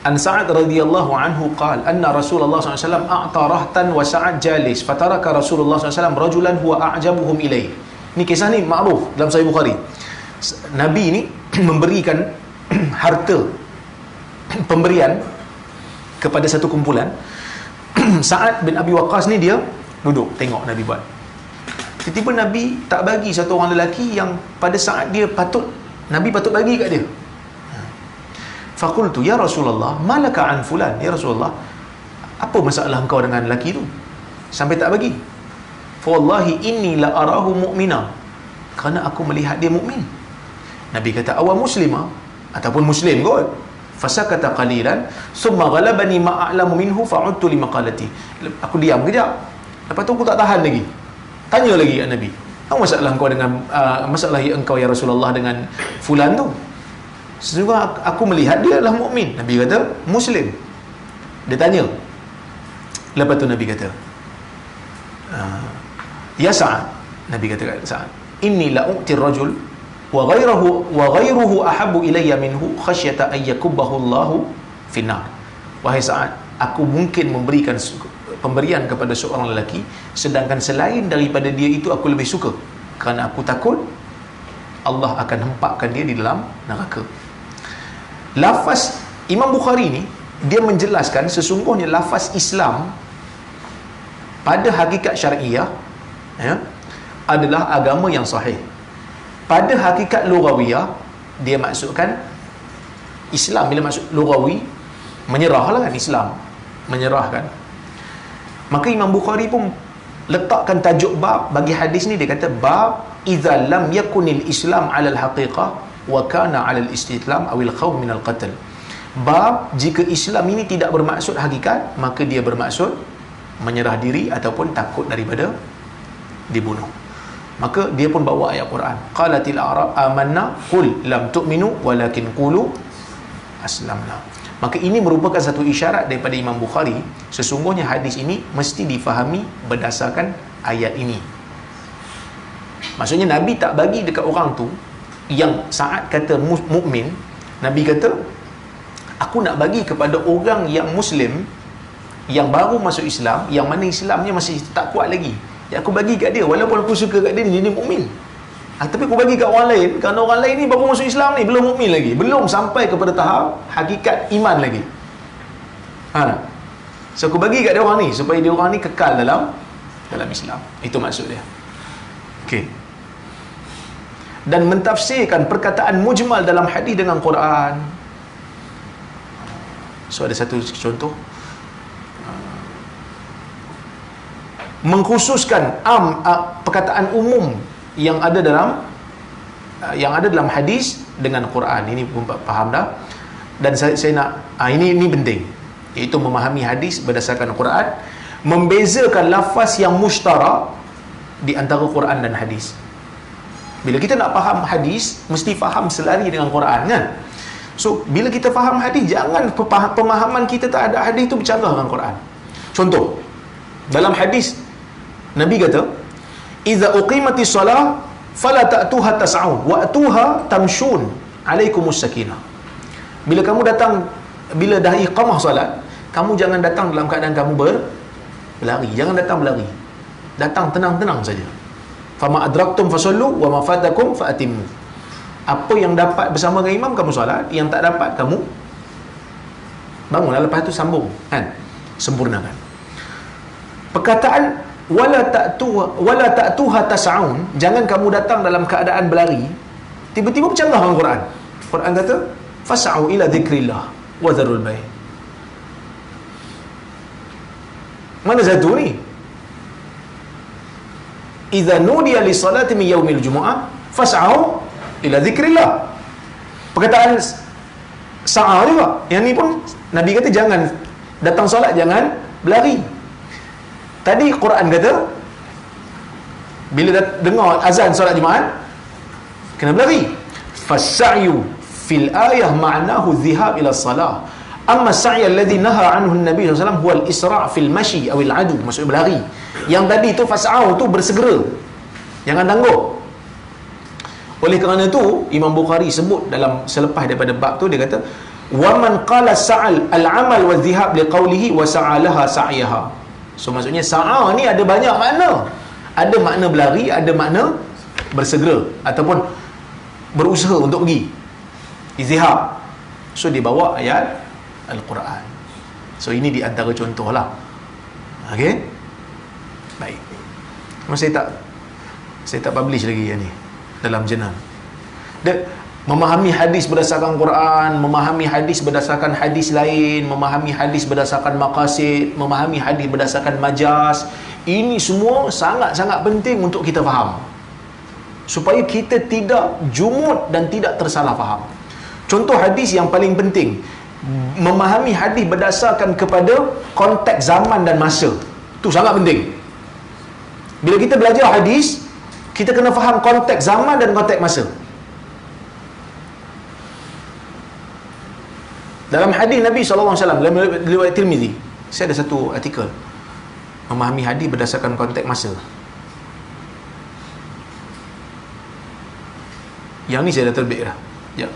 An Sa'ad radhiyallahu anhu qala anna Rasulullah SAW a'ta rahtan wa Sa'ad jalis fataraka Rasulullah SAW rajulan huwa a'jabuhum ilaih. Ni kisah ni makruf dalam Sahih Bukhari. Nabi ni memberikan harta pemberian kepada satu kumpulan. Sa'ad bin Abi Waqqas ni dia duduk tengok Nabi buat. Tiba-tiba Nabi tak bagi satu orang lelaki yang pada saat dia Nabi patut bagi kat dia. Faqultu ya Rasulullah malaka an fulan. Ya Rasulullah, apa masalah engkau dengan lelaki tu sampai tak bagi? Fa wallahi inni la arahu mu'mina, kerana aku melihat dia mukmin. Nabi kata awa muslima, ataupun muslim kot. Fasakata qalilan thumma ghalabani ma a'lamu minhu fa'udtu li maqalati. Aku diam kejap, lepas tu aku tak tahan lagi, tanya lagi kat Nabi, apa masalah engkau dengan masalah engkau ya Rasulullah dengan fulan tu? Sesungguhnya aku melihat dia adalah mukmin. Nabi kata muslim. Dia tanya, lepas tu Nabi kata ya Sa'ad, Nabi kata kat Sa'ad, inni la u'ti rajul wa ghayruhu ahabbu ilayya minhu khasyata ay yakubbahu Allahu finnar. Wahai Sa'ad, aku mungkin memberikan pemberian kepada seorang lelaki, sedangkan selain daripada dia itu aku lebih suka, kerana aku takut Allah akan hempakkan dia di dalam neraka. Lafaz Imam Bukhari ni, dia menjelaskan sesungguhnya lafaz Islam pada hakikat syariah adalah agama yang sahih. Pada hakikat lughawiyah, dia maksudkan Islam. Bila maksud lughawi, menyerahlah kan, Islam menyerahkan. Maka Imam Bukhari pun letakkan tajuk bab bagi hadis ni, dia kata bab idza lam yakunil Islam 'alal haqiqah wa kana 'alal istislam awil khawf minal qatl. Bab jika Islam ini tidak bermaksud hakikat, maka dia bermaksud menyerah diri ataupun takut daripada dibunuh. Maka dia pun bawa ayat Quran, qalatil a'rab amanna qul lam tu'minu walakin qulu aslamna. Maka ini merupakan satu isyarat daripada Imam Bukhari, sesungguhnya hadis ini mesti difahami berdasarkan ayat ini. Maksudnya Nabi tak bagi dekat orang tu yang Sa'ad kata mukmin. Nabi kata aku nak bagi kepada orang yang muslim, yang baru masuk Islam, yang mana Islamnya masih tak kuat lagi. Yang aku bagi kat dia, walaupun aku suka kat dia, dia mukmin. Tapi aku bagi kat orang lain, kerana orang lain ni baru masuk Islam ni, belum mukmin lagi, belum sampai kepada tahap hakikat iman lagi. So aku bagi kat dia orang ni, supaya dia orang ni kekal dalam Islam. Itu maksud dia. Okey. Dan mentafsirkan perkataan mujmal dalam hadis dengan Quran. So ada satu contoh, mengkhususkan perkataan umum yang ada dalam hadis dengan Quran. Ini pun faham dah. Dan saya nak ini penting, iaitu memahami hadis berdasarkan Quran, membezakan lafaz yang mushtarak di antara Quran dan hadis. Bila kita nak faham hadis, mesti faham selari dengan Quran, kan? So bila kita faham hadis, jangan pemahaman kita tak ada hadis tu bercanggah dengan Quran. Contoh, dalam hadis Nabi kata, "Idza uqimatis salah fala ta'tuha tas'un wa atuha tamshun alaikumus sakinah." Bila dah iqamah salat, kamu jangan datang dalam keadaan kamu berlari. Jangan datang berlari. Datang tenang-tenang saja. Fama adraktum fasallu wa ma fatakum faatimmu. Apa yang dapat bersama dengan imam kamu solat, yang tak dapat kamu bangunlah, lepas tu sambung, kan, sempurnakan. Perkataan wala ta'tuha tas'aun, jangan kamu datang dalam keadaan berlari, tiba-tiba bercanggah dengan Quran. Quran kata fas'au ila dzikrillah wa dharul bai'. Mana satu ni? Idza nudiya li salati min yaumil jumu'ah fas'au ila dzikrillah. Perkataan sa'a juga. Yang ni pun Nabi kata jangan datang solat, jangan berlari. Tadi Quran kata bila dengar azan solat Jumaat kena berlari. Fas'yu fil ayah ma'nahu dhihab ila salah. Amma sa'i alladhi naha anhu an-nabi sallallahu alaihi wasallam huwa al-isra' fil mashi aw al-adu, maksudnya berlari. Yang tadi tu fas'au tu bersegera, jangan tangguh. Oleh kerana itu Imam Bukhari sebut dalam selepas daripada bab tu, dia kata wa man qala sa'al al-amal wa dhihab liqaulihi wa sa'alaha sa'yaha. So maksudnya sa'a ni ada banyak makna. Ada makna berlari, ada makna bersegera ataupun berusaha untuk pergi. Izhab. So dia bawa ayat Al-Quran. So ini di antara contohlah. Okey? Baik. Saya tak publish lagi yang ni dalam jurnal. Dan memahami hadis berdasarkan Quran, memahami hadis berdasarkan hadis lain, memahami hadis berdasarkan maqasid, memahami hadis berdasarkan majas, ini semua sangat-sangat penting untuk kita faham, supaya kita tidak jumud dan tidak tersalah faham. Contoh hadis yang paling penting, memahami hadis berdasarkan kepada konteks zaman dan masa. Itu sangat penting. Bila kita belajar hadis, kita kena faham konteks zaman dan konteks masa. Dalam hadis Nabi SAW dalam riwayat Tirmizi, saya ada satu artikel memahami hadis berdasarkan konteks masa. Yang ni saya dah terbit dah. Ya.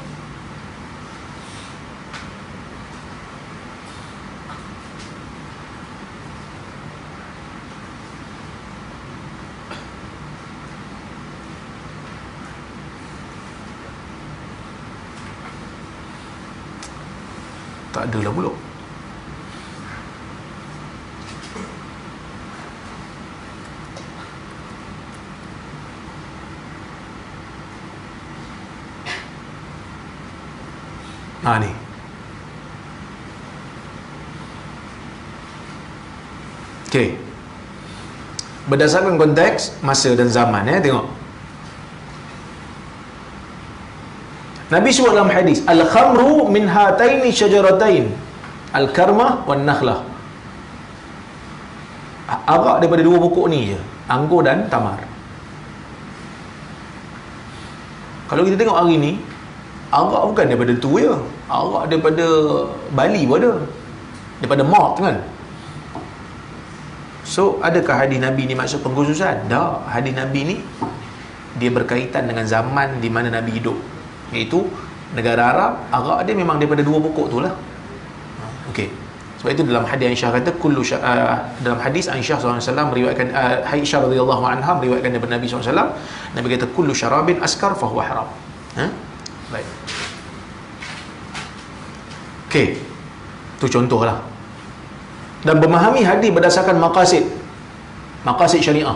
Tak adalah pula. Ni. Okey. Berdasarkan konteks, masa dan zaman, tengok. Nabi sebut dalam hadis, al-khamru min hataini syajaratain, al-karmah wan nakhlah. Arak daripada dua pokok ni je, anggur dan tamar. Kalau kita tengok hari ni, arak bukan daripada tu je, arak daripada Bali pun ada, daripada Mort kan. So adakah hadis Nabi ni maksud pengkhususan? Tak. Hadis Nabi ni dia berkaitan dengan zaman di mana Nabi hidup, iaitu negara Arab. Arak dia memang daripada dua pokok tu lah. Okey. Sebab itu dalam hadis Aisyah kata dalam hadis Aisyah SAW meriwayatkan, Aisyah radhiyallahu anha meriwayatkan daripada Nabi SAW, Nabi kata kullu syarabin askar fahuwa haram. Baik. Okey. Itu contohlah. Dan memahami hadis berdasarkan maqasid syariah.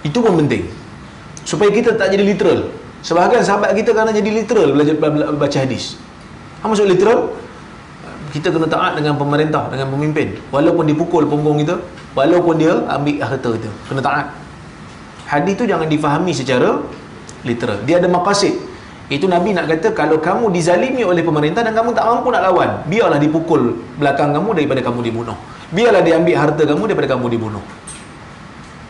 Itu pun penting, supaya kita tak jadi literal. Sebahagian sahabat kita kerana jadi literal baca hadis. Apa maksud literal? Kita kena taat dengan pemerintah, dengan pemimpin, walaupun dipukul punggung kita, walaupun dia ambil harta kita, kena taat. Hadis tu jangan difahami secara literal. Dia ada maqasid. Itu Nabi nak kata, kalau kamu dizalimi oleh pemerintah dan kamu tak mampu nak lawan, biarlah dipukul belakang kamu daripada kamu dibunuh. Biarlah dia ambil harta kamu daripada kamu dibunuh.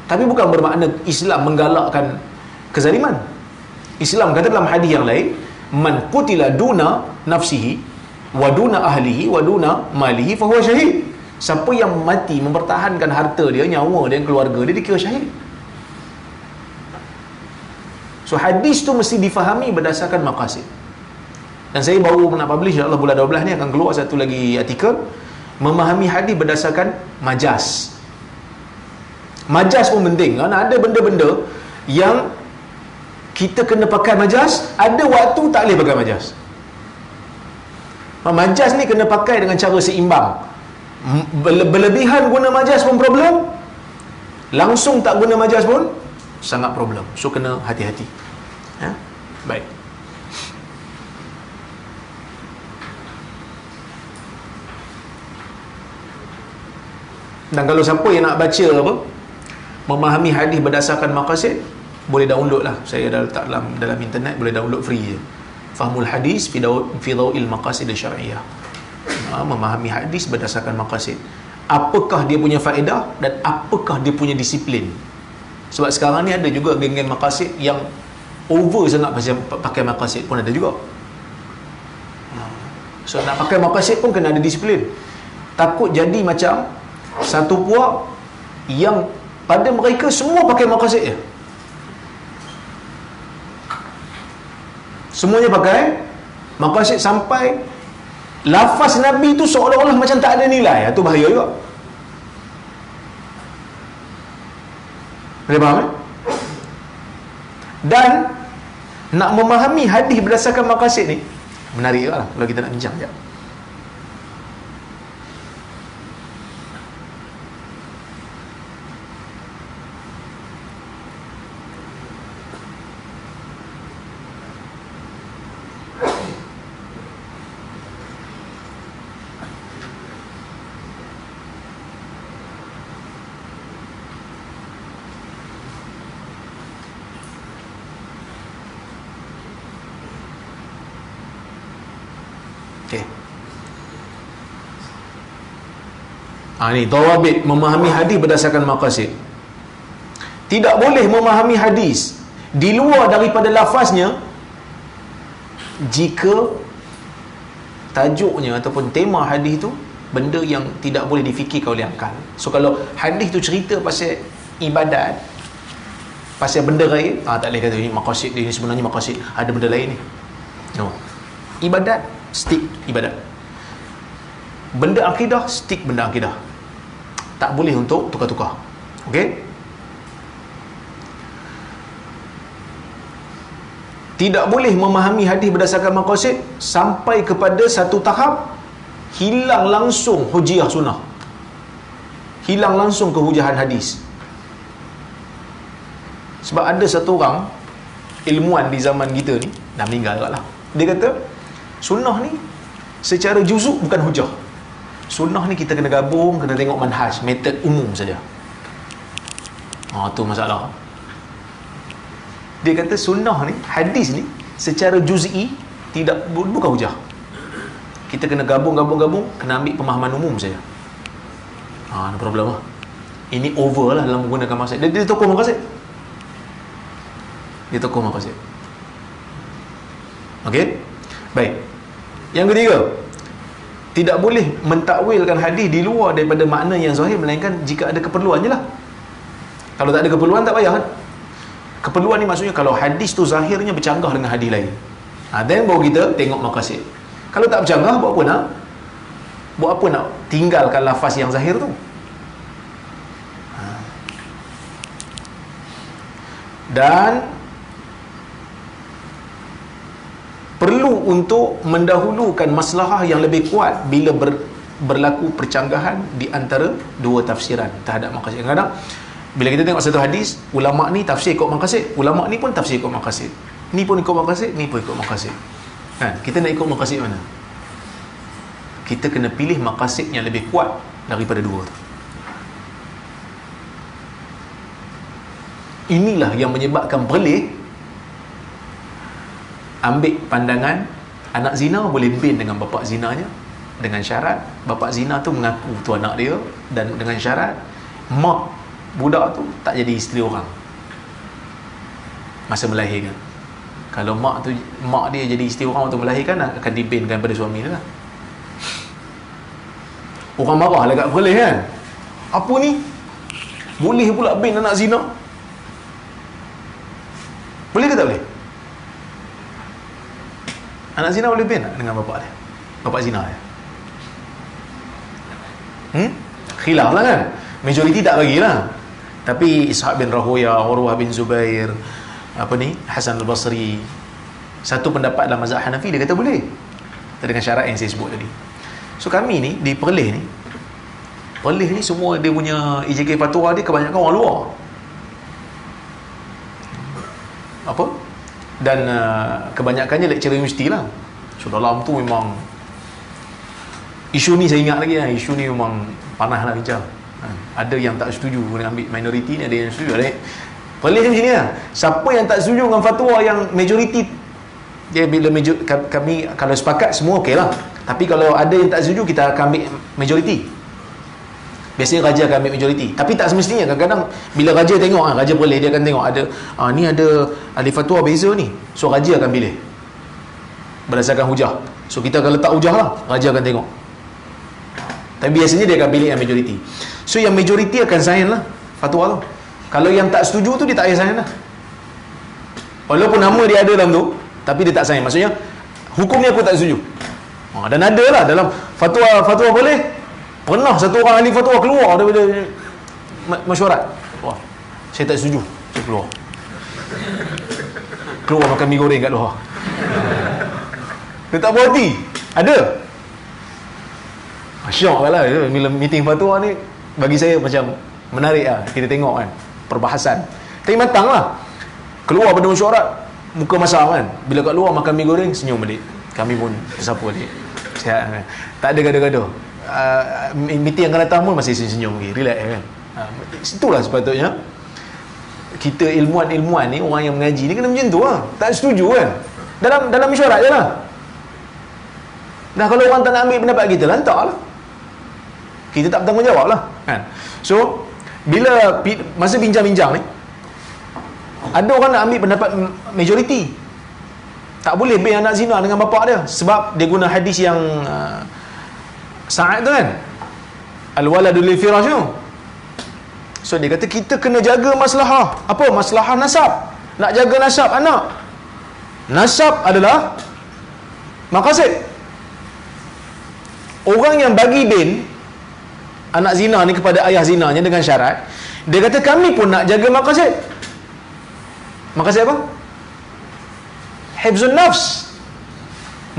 Tapi bukan bermakna Islam menggalakkan kezaliman. Islam kata dalam hadis yang lain, man qutila duna nafsihi wa duna ahlihi wa duna malihi fahuwa syahid. Siapa yang mati mempertahankan harta dia, nyawa dia, keluarga dia, dikira syahid. So hadis tu mesti difahami berdasarkan maqasid. Dan saya baru nak publish, insya-Allah bulan 12 ni akan keluar satu lagi artikel, memahami hadis berdasarkan majas. Majas pun penting. Kerana ada benda-benda yang kita kena pakai majas, ada waktu tak boleh pakai majas. Majas ni kena pakai dengan cara seimbang. Berlebihan guna majas pun problem, langsung tak guna majas pun sangat problem. So kena hati-hati. Baik. Dan kalau siapa yang nak baca memahami hadis berdasarkan maqasid, boleh download lah. Saya dah letak dalam internet, boleh download free je. Fahmul hadis fi dawil maqasid syar'iyyah. Memahami hadis berdasarkan maqasid. Apakah dia punya faedah dan apakah dia punya disiplin. Sebab sekarang ni ada juga geng-geng maqasid yang over sangat pakai maqasid pun ada juga. So nak pakai maqasid pun kena ada disiplin. Takut jadi macam satu puak yang pada mereka semua pakai maqasid je. Semuanya pakai maqasid sampai lafaz Nabi tu seolah-olah macam tak ada nilai. Itu bahaya juga. Boleh faham? Dan nak memahami hadis berdasarkan maqasid ni menarik juga lah kalau kita nak bincang sekejap. Ni dawabit memahami hadis berdasarkan maqasid. Tidak boleh memahami hadis di luar daripada lafaznya jika tajuknya ataupun tema hadis tu benda yang tidak boleh difikirkan oleh akal. So kalau hadis tu cerita pasal ibadat, pasal benda lain, tak boleh kata ini maqasid dia ni, sebenarnya maqasid ada benda lain ni. No. Ibadat, stick ibadat. Benda akidah, stick benda akidah. Tak boleh untuk tukar-tukar. Okey? Tidak boleh memahami hadis berdasarkan maqasid sampai kepada satu tahap hilang langsung hujjah sunnah. Hilang langsung kehujahan hadis. Sebab ada satu orang ilmuwan di zaman kita ni, dah meninggal juga lah. Dia kata, sunnah ni secara juzuk bukan hujah. Sunnah ni kita kena gabung, kena tengok manhaj, metod umum saja. Tu masalah. Dia kata sunnah ni, hadis ni secara juz'i tidak bukan hujah. Kita kena gabung, kena ambil pemahaman umum saja. Ada problem lah. Ini over lah dalam menggunakan maqasid. Dia tokoh maqasid. Dia tokoh maqasid. Okey? Baik. Yang ketiga, tidak boleh mentakwilkan hadis di luar daripada makna yang zahir, melainkan jika ada keperluan je lah. Kalau tak ada keperluan, tak payah kan? Keperluan ni maksudnya kalau hadis tu zahirnya bercanggah dengan hadis lain, then baru kita tengok maqasid. Kalau tak bercanggah, buat apa nak tinggalkan lafaz yang zahir tu? Dan perlu untuk mendahulukan maslahah yang lebih kuat bila berlaku percanggahan di antara dua tafsiran terhadap maqasid. Kadang-kadang bila kita tengok satu hadis, ulama ni tafsir ikut maqasid, ulama ni pun tafsir ikut maqasid, ni pun ikut maqasid, ni pun ikut maqasid. Kan? Kita nak ikut maqasid mana? Kita kena pilih maqasid yang lebih kuat daripada dua tu. Inilah yang menyebabkan berleh ambil pandangan anak zina boleh bin dengan bapa zinanya, dengan syarat bapa zina tu mengaku tu anak dia, dan dengan syarat mak budak tu tak jadi isteri orang masa melahirkan. Kalau mak dia jadi isteri orang waktu melahirkan, akan dibinkan pada suami dia lah. Orang marah lah kat boleh kan, apa ni boleh pula bin anak zina? Boleh ke tak boleh? Anak zina boleh bin dengan bapa dia, bapa zina dia? Khilaf lah kan. Majoriti tak bagilah. Tapi Ishaq bin Rahuya, Urwah bin Zubair, Hasan al-Basri, satu pendapat dalam mazhab Hanafi, dia kata boleh, dengan syarat yang saya sebut tadi. So kami ni di Perlis ni semua dia punya IJK fatwa dia kebanyakan orang luar. Dan kebanyakannya lecturer universiti lah. So dalam tu memang isu ni, saya ingat lagi lah, isu ni memang panas lah bincang. Ada yang tak setuju dengan ambil minoriti ni, ada yang setuju. Perlis macam ni lah, siapa yang tak setuju dengan fatwa yang majoriti, dia bila kami kalau sepakat semua okey lah. Tapi kalau ada yang tak setuju, kita akan ambil majoriti. Biasanya raja akan ambil majoriti, tapi tak semestinya. Kadang-kadang bila raja tengok, raja Perlis dia akan tengok ni ada ahli fatwa beza ni, so raja akan pilih berdasarkan hujah. So kita akan letak hujah lah, raja akan tengok. Tapi biasanya dia akan pilih yang majoriti. So yang majoriti akan sign lah fatwa tu. Kalau yang tak setuju tu, dia tak payah sign lah. Walaupun nama dia ada dalam tu, tapi dia tak sign. Maksudnya hukum ni aku tak setuju. Dan ada lah dalam fatwa boleh, pernah satu orang ahli fatwa keluar daripada mesyuarat, wah, saya tak setuju, saya keluar makan mi goreng kat luar. Dia tak puas hati. Ada. Syok lah bila meeting fatwa ni, bagi saya macam menarik lah. Kita tengok kan perbahasan, tapi matang lah. Keluar pada mesyuarat, muka masam kan. Bila kat luar makan mi goreng, senyum balik. Kami pun tersapu balik. Sihat kan? Tak ada gaduh-gaduh. Meeting yang akan datang pun masih senyum lagi, relax kan. Itulah sepatutnya kita ilmuan ni, orang yang mengaji ni kena macam tu lah. Tak setuju kan, dalam mesyuarat je lah. Dah kalau orang tak nak ambil pendapat kita, lantak lah, kita tak bertanggungjawab lah kan. So bila masa bincang-bincang ni, ada orang nak ambil pendapat majoriti, tak boleh bin anak zina dengan bapa dia, sebab dia guna hadis yang Sa'ad tu kan, al-waladu lil firash tu. So dia kata kita kena jaga maslahah. Apa? Maslahah nasab. Nak jaga nasab anak. Nasab adalah maqasid. Orang yang bagi bin anak zina ni kepada ayah zinanya dengan syarat, dia kata kami pun nak jaga maqasid. Maqasid apa? Hifzun nafs,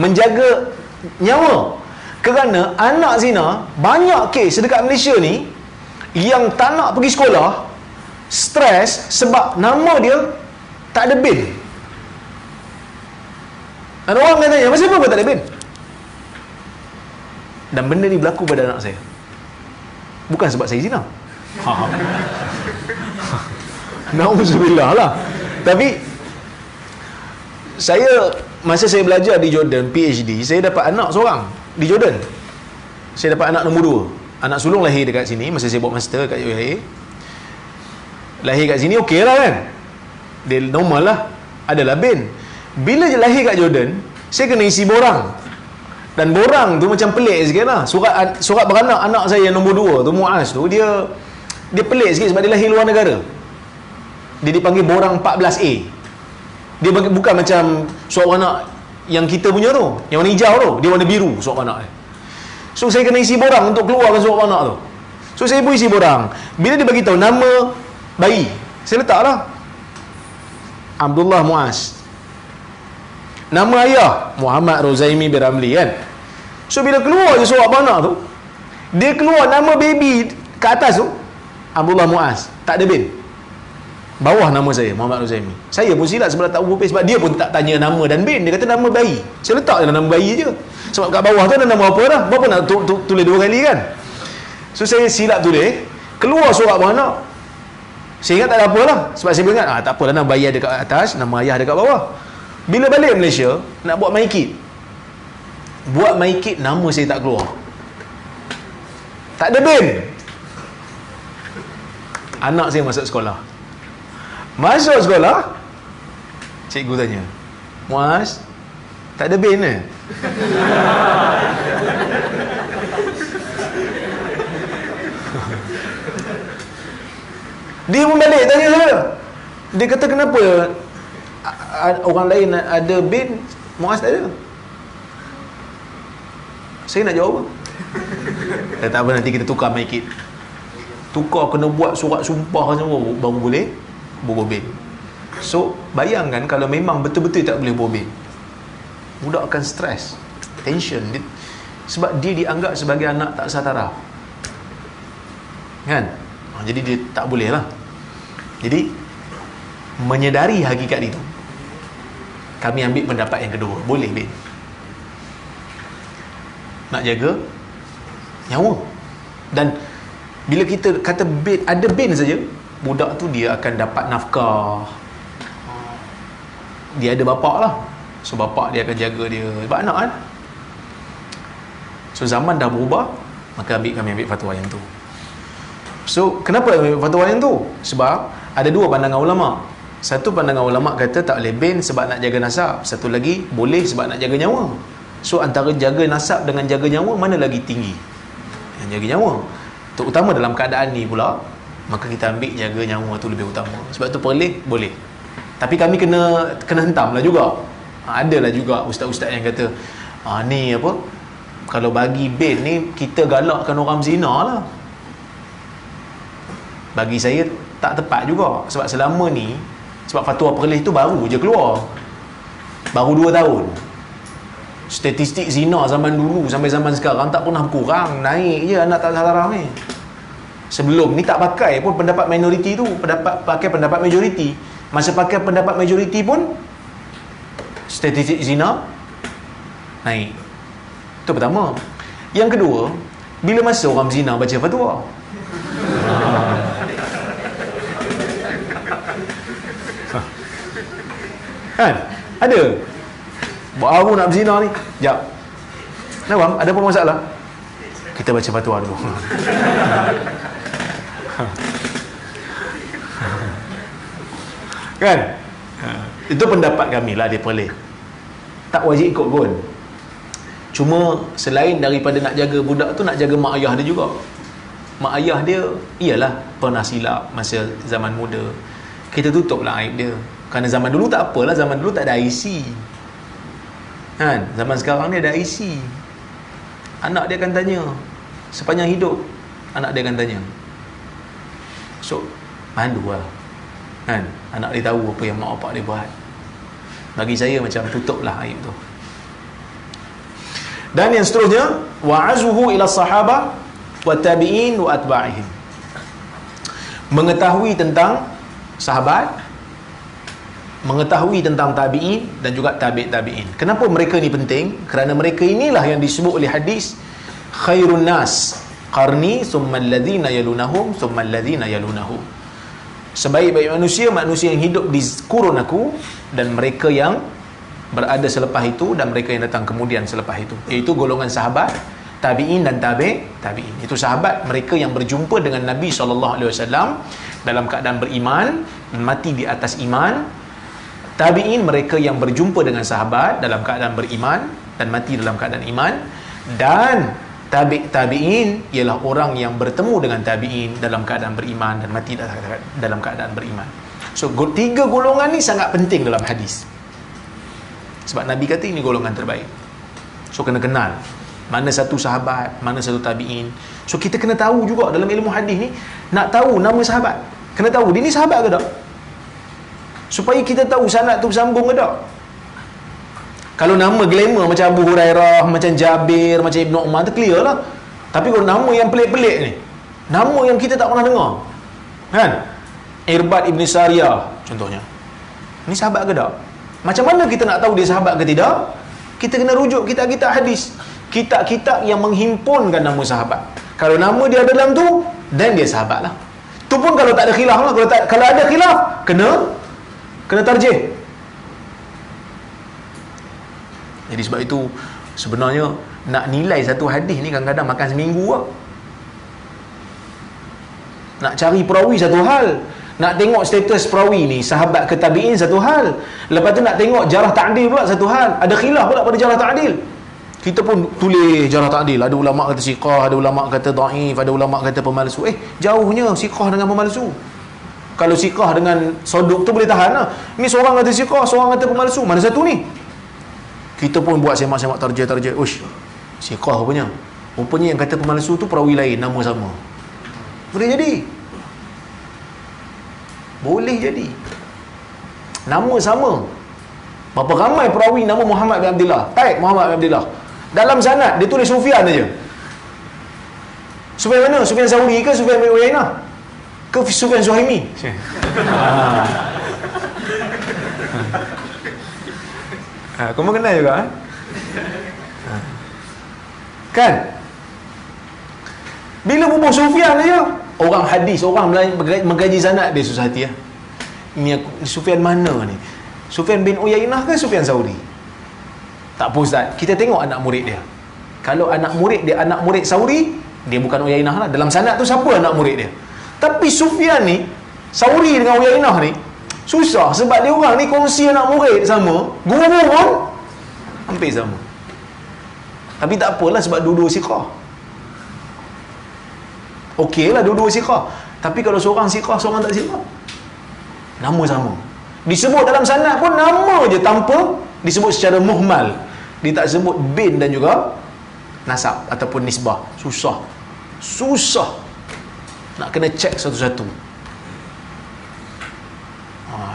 menjaga nyawa. Kerana anak zina, banyak kes dekat Malaysia ni yang tak nak pergi sekolah, stres sebab nama dia tak ada bin. Dan orang akan tanya, kenapa kau tak ada bin? Dan benda ni berlaku pada anak saya, bukan sebab saya zina. Na'udzubillah lah. Tapi masa saya belajar di Jordan, PhD, saya dapat anak seorang di Jordan. Saya dapat anak nombor 2. Anak sulung lahir dekat sini masa saya buat master kat UIA. Lahir kat sini okey lah kan, dia normal lah, adalah bin. Bila je lahir kat Jordan, saya kena isi borang. Dan borang tu macam pelik sikit lah. Surat beranak anak saya yang nombor 2 tu, Muaz tu, dia pelik sikit sebab dia lahir luar negara. Dia dipanggil borang 14A. Dia bukan macam surat beranak yang kita punya tu, yang warna hijau tu, dia warna biru surat beranak. So saya kena isi borang untuk keluarkan surat beranak tu. So saya pun isi borang. Bila dia bagi tahu nama bayi, saya letak lah Abdullah Muaz. Nama ayah Muhammad Rozaimi bin Ramli kan. So bila keluar je surat beranak tu, dia keluar nama baby ke atas tu Abdullah Muaz, tak ada bin. Bawah nama saya Muhammad Rozaimi. Saya pun silap sebelah tak berapa, sebab dia pun tak tanya nama dan bin, dia kata nama bayi. Saya letak je nama bayi je, sebab kat bawah tu ada nama apa dah, berapa nak tulis 2 kali kan. So saya silap tulis, keluar surat beranak. Saya ingat tak ada apa lah, sebab saya ingat tak apalah, nama bayi ada kat atas, nama ayah ada kat bawah. Bila balik Malaysia nak buat MyKit, nama saya tak keluar, tak ada bin. Anak saya masuk sekolah, cikgu tanya, Muaz, tak ada bin eh? Dia pun balik tanya saya. Dia kata, kenapa orang lain ada bin, Muaz tak ada? Saya nak jawab apa? Tak apa, nanti kita tukar MyKit. tukar, kena buat surat sumpah semua baru boleh borong bil. So bayangkan kalau memang betul-betul tak boleh borong bil, budak akan stres, tension sebab dia dianggap sebagai anak tak setara kan. Jadi dia tak boleh lah. Jadi menyedari hakikat itu, kami ambil pendapat yang kedua, boleh bil, nak jaga nyawa. Dan bila kita kata bil, ada bil saja, budak tu dia akan dapat nafkah, dia ada bapak lah, so bapak dia akan jaga dia sebab anak kan. So zaman dah berubah, maka kami ambil fatwa yang tu. So kenapa ambil fatwa yang tu? Sebab ada dua pandangan ulama. Satu pandangan ulama kata tak boleh bin sebab nak jaga nasab, satu lagi boleh sebab nak jaga nyawa. So antara jaga nasab dengan jaga nyawa, mana lagi tinggi? Yang jaga nyawa. Terutama dalam keadaan ni pula, maka kita ambil jaga nyawa tu lebih utama. Sebab tu boleh. Tapi kami kena hentam lah juga. Adalah juga ustaz-ustaz yang kata ni apa, kalau bagi bil ni kita galakkan orang zina lah. Bagi saya tak tepat juga. Sebab selama ni, sebab fatwa perlis tu baru je keluar, baru 2 tahun. Statistik zina zaman dulu sampai zaman sekarang tak pernah kurang, naik je anak tak setara ni. Sebelum ni tak pakai pun pendapat minoriti tu, pakai pendapat majoriti. Masa pakai pendapat majoriti pun statistik zina naik. Itu pertama. Yang kedua, bila masa orang zina baca fatwa? Kan? Ada baru nak berzina ni, jap, nah bang, ada apa masalah? Kita baca fatwa dulu. Kan? Itu pendapat kami lah, dia boleh. Tak wajib ikut pun. Cuma selain daripada nak jaga budak tu, nak jaga mak ayah dia juga. Mak ayah dia iyalah pernah silap masa zaman muda, kita tutuplah aib dia. Kerana zaman dulu tak apalah, zaman dulu tak ada IC kan. Zaman sekarang ni ada IC. Anak dia akan tanya sepanjang hidup, anak dia akan tanya. So malu lah kan, anak dia tahu apa yang mak bapak dia buat. Bagi saya macam tutuplah aib tu. Dan yang seterusnya, wa'azuhu ila sahabah wa tabi'in wa atba'ihim, mengetahui tentang sahabat, mengetahui tentang tabi'in dan juga tabi'in. Kenapa mereka ni penting? Kerana mereka inilah yang disebut oleh hadis khairun nas qarni thumma alladhina yalunahum thumma alladhina yalunahum. Sebaik-baik manusia, manusia yang hidup di kurun aku, dan mereka yang berada selepas itu, dan mereka yang datang kemudian selepas itu, iaitu golongan sahabat, tabi'in dan tabi'in. Itu sahabat, mereka yang berjumpa dengan Nabi SAW dalam keadaan beriman, mati di atas iman. Tabi'in, mereka yang berjumpa dengan sahabat dalam keadaan beriman dan mati dalam keadaan iman. Dan tabi'in ialah orang yang bertemu dengan tabi'in dalam keadaan beriman dan mati dalam keadaan beriman. So 3 golongan ni sangat penting dalam hadis, sebab Nabi kata ini golongan terbaik. So kena kenal mana satu sahabat, mana satu tabi'in. So kita kena tahu juga dalam ilmu hadis ni, nak tahu nama sahabat, kena tahu dia ni sahabat ke tak, supaya kita tahu sanad tu bersambung ke tak. Kalau nama glamour macam Abu Hurairah, macam Jabir, macam Ibn Umar, tu clear lah. Tapi kalau nama yang pelik-pelik ni, nama yang kita tak pernah dengar kan, Irbad Ibn Sariyah contohnya, ni sahabat ke tak? Macam mana kita nak tahu dia sahabat ke tidak? Kita kena rujuk kitab-kitab hadis, kitab-kitab yang menghimpunkan nama sahabat. Kalau nama dia ada dalam tu, dan dia sahabat lah. Tu pun kalau tak ada khilaf lah. Kalau ada khilaf, kena tarjih. Jadi sebab itu sebenarnya nak nilai satu hadis ni kadang-kadang makan seminggu lah. Nak cari perawi satu hal, nak tengok status perawi ni sahabat ke tabi'in satu hal, lepas tu nak tengok jarah ta'dil pula satu hal. Ada khilaf pula pada jarah ta'dil. Kita pun tulis jarah ta'dil, ada ulama kata siqah, ada ulama kata dhaif, ada ulama kata pemalsu. Jauhnya siqah dengan pemalsu. Kalau siqah dengan soduk tu boleh tahan lah. Ni seorang kata siqah, seorang kata pemalsu, mana satu ni? Kita pun buat semak-semak tarjih. Siqah rupanya yang kata pemalsu tu perawi lain, nama sama. Boleh jadi. Boleh jadi. Nama sama. Berapa ramai perawi nama Muhammad bin Abdullah. Baik, Muhammad bin Abdullah. Dalam sanad dia tulis Sufyan aja. Sufyan mana? Sufyan Sauri ke Sufyan bin Uyainah? Ke Sufyan Zuhaimi? Kau mengenal juga kan? Bila bubuh Sufyan aja, orang hadis, orang mengkaji sanad dia susah hati lah. Ini aku, Sufyan mana ni? Sufyan bin Uyainah ke Sufyan Sauri? Tak apa Ustaz, kita tengok anak murid dia. Kalau anak murid dia anak murid Sauri, dia bukan Uyainah lah. Dalam sanad tu siapa anak murid dia? Tapi Sufyan ni, Sauri dengan Uyainah ni susah, sebab dia orang ni kongsi anak murid sama, guru pun hampir sama. Tapi tak apalah, sebab dua-dua siqah. Okey lah dua-dua siqah. Tapi kalau seorang siqah, seorang tak siqah, nama sama. Disebut dalam sanad pun nama je, tanpa disebut secara muhmal. Dia tak sebut bin dan juga nasab ataupun nisbah. Susah nak kena cek satu-satu.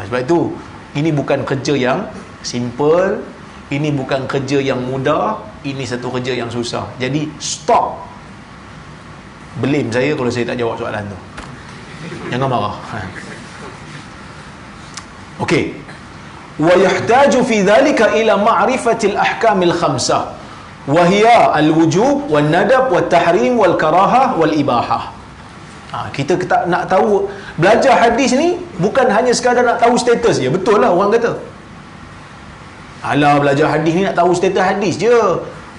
Sebab itu ini bukan kerja yang simple, ini bukan kerja yang mudah, ini satu kerja yang susah. Jadi stop blame saya kalau saya tak jawab soalan tu. Jangan marah. Okey. Wa yahtaju fi dhalika ila ma'rifatil ahkamil khamsah wa hiya al-wujub wan nadab wat tahrim wal karahah wal ibahah. Kita nak tahu, belajar hadis ni bukan hanya sekadar nak tahu status je. Betul lah orang kata, alah belajar hadis ni nak tahu status hadis je,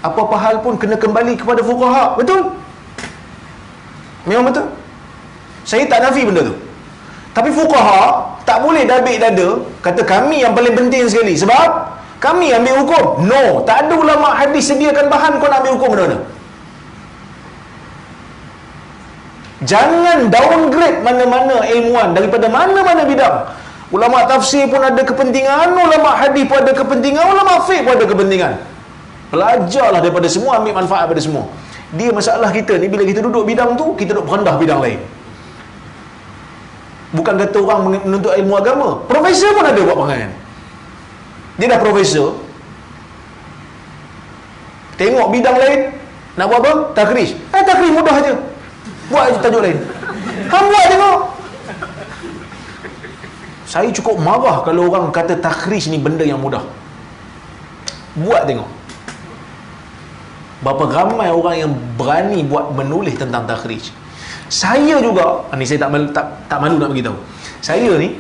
apa-apa hal pun kena kembali kepada fuqaha. Betul, memang betul, saya tak nafi benda tu. Tapi fuqaha tak boleh dabik dada kata kami yang paling penting sekali sebab kami ambil hukum. No, tak ada ulama hadis sediakan bahan kau nak ambil hukum mana-mana. Jangan downgrade mana-mana ilmuwan daripada mana-mana bidang. Ulama tafsir pun ada kepentingan, ulama hadis pun ada kepentingan, ulama fiqh pun ada kepentingan. Belajarlah daripada semua, ambil manfaat daripada semua. Dia masalah kita ni, bila kita duduk bidang tu, kita duduk rendah bidang lain. Bukan kata orang menuntut ilmu agama, profesor pun ada buat perangai. Dia dah profesor, tengok bidang lain, nak buat apa? Takhrij. Takhrij mudah aja, buat je tajuk lain. Hang buat tengok. Saya cukup marah kalau orang kata takhrij ni benda yang mudah. Buat tengok. Berapa ramai orang yang berani buat menulis tentang takhrij. Saya juga, ni saya tak malu nak beritahu. Saya ni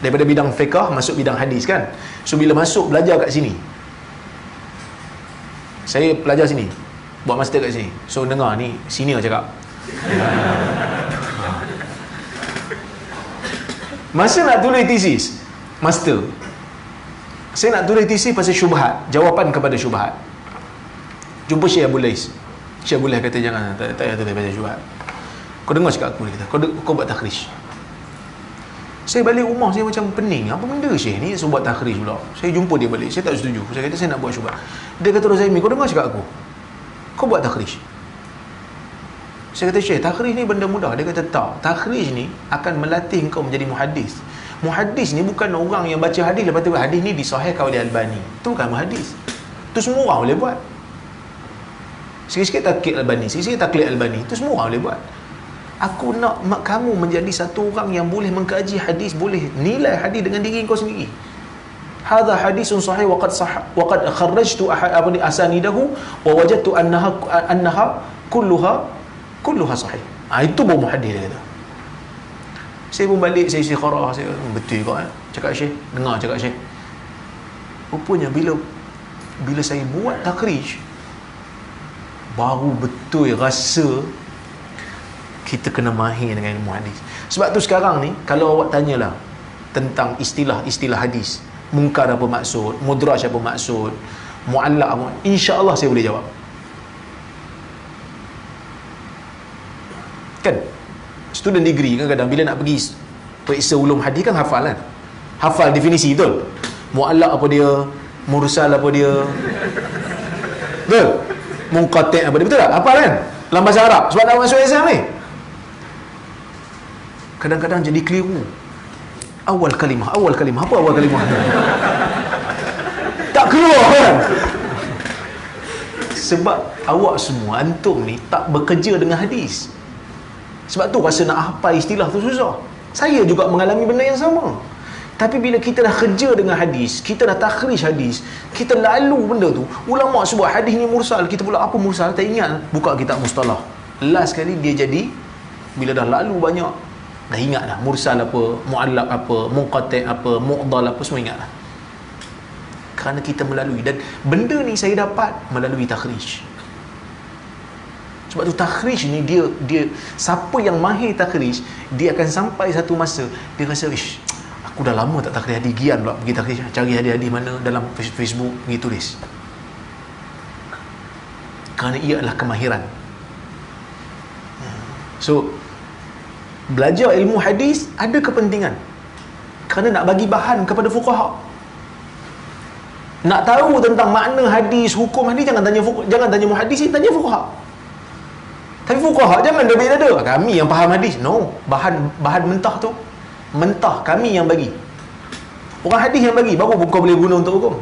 daripada bidang fiqh masuk bidang hadis kan. So bila masuk belajar kat sini, saya belajar sini, buat master kat sini. So dengar ni senior cakap. Masa nak tulis tesis master, saya nak tulis tesis pasal syubhat, jawapan kepada syubhat. Jumpa Syekh Abdul Lais. Syekh Abdul Lais kata jangan, tak payah tulis pasal syubhat. Kau dengar cakap aku, dia kata kau buat takhrij. Saya balik rumah, saya macam pening. Apa benda Syekh ni suruh buat takhrij pula. Saya jumpa dia balik, saya tak setuju. Saya kata saya nak buat syubhat. Dia kata Rozaimi, kau dengar cakap aku, kau buat takhrij. Saya kata Syekh, takhrij ni benda mudah. Dia kata tak, takhrij ni akan melatih kau menjadi muhaddis. Muhaddis ni bukan orang yang baca hadis lepas tu hadis ni disahihkan oleh Albani. Tu bukan muhaddis. Tu semua orang boleh buat. Sikit-sikit taklid Albani, sikit-sikit taklid Albani, tu semua orang boleh buat. Aku nak kamu menjadi satu orang yang boleh mengkaji hadis, boleh nilai hadis dengan diri kau sendiri. Hadha hadisun sahih wa qad kharrajtu asanidahu wa wajadtu annaha kulluha sahih. Itu baru muhaddis dia kata. Saya pun balik, saya istikharah, saya betul kau cakap Syekh, dengar cakap Syekh. Rupanya bila saya buat takhrij, baru betul rasa kita kena mahir dengan ilmu hadis. Sebab tu sekarang ni kalau awak tanyalah tentang istilah-istilah hadis, munkar apa maksud, mudraj apa maksud, muallaq apa, insya-Allah saya boleh jawab. Kan student degree kadang-kadang bila nak pergi periksa ulum hadis kan hafal kan, hafal definisi betul, muallaq apa dia, mursal apa dia, betul, munqati' apa dia, betul tak? Hafal kan dalam bahasa Arab sebab nak masuk exam ni. kadang-kadang jadi keliru. Awal kalimah. Apa awal kalimah? Tak keluar kan? Sebab awak semua, antum ni tak bekerja dengan hadis. Sebab tu rasa nak hafal istilah tu susah. Saya juga mengalami benda yang sama. Tapi bila kita dah kerja dengan hadis, kita dah takhrij hadis, kita lalu benda tu, ulama sebut hadis ni mursal, kita pula apa mursal, tak ingat, buka kitab mustalah. Last kali dia jadi, bila dah lalu banyak, dah ingat dah mursal apa, mu'allaq apa, munqati' apa, mu'dal apa, semua ingat dah. Kerana kita melalui, dan benda ni saya dapat melalui takhrij. Sebab tu takhrij ni dia siapa yang mahir takhrij, dia akan sampai satu masa dia rasa, ish, aku dah lama tak takhrij hadis, gian pula pergi takhrij, cari hadis-hadis mana dalam Facebook, pergi tulis. Kerana ia adalah kemahiran. So belajar ilmu hadis ada kepentingan, kerana nak bagi bahan kepada fuqaha. Nak tahu tentang makna hadis, hukum hadis, jangan tanya muhaddis, tanya fuqaha. Tapi fuqaha jangan debit dada, kami yang faham hadis. No, bahan mentah tu mentah kami yang bagi. Orang hadis yang bagi, baru kau boleh guna untuk hukum.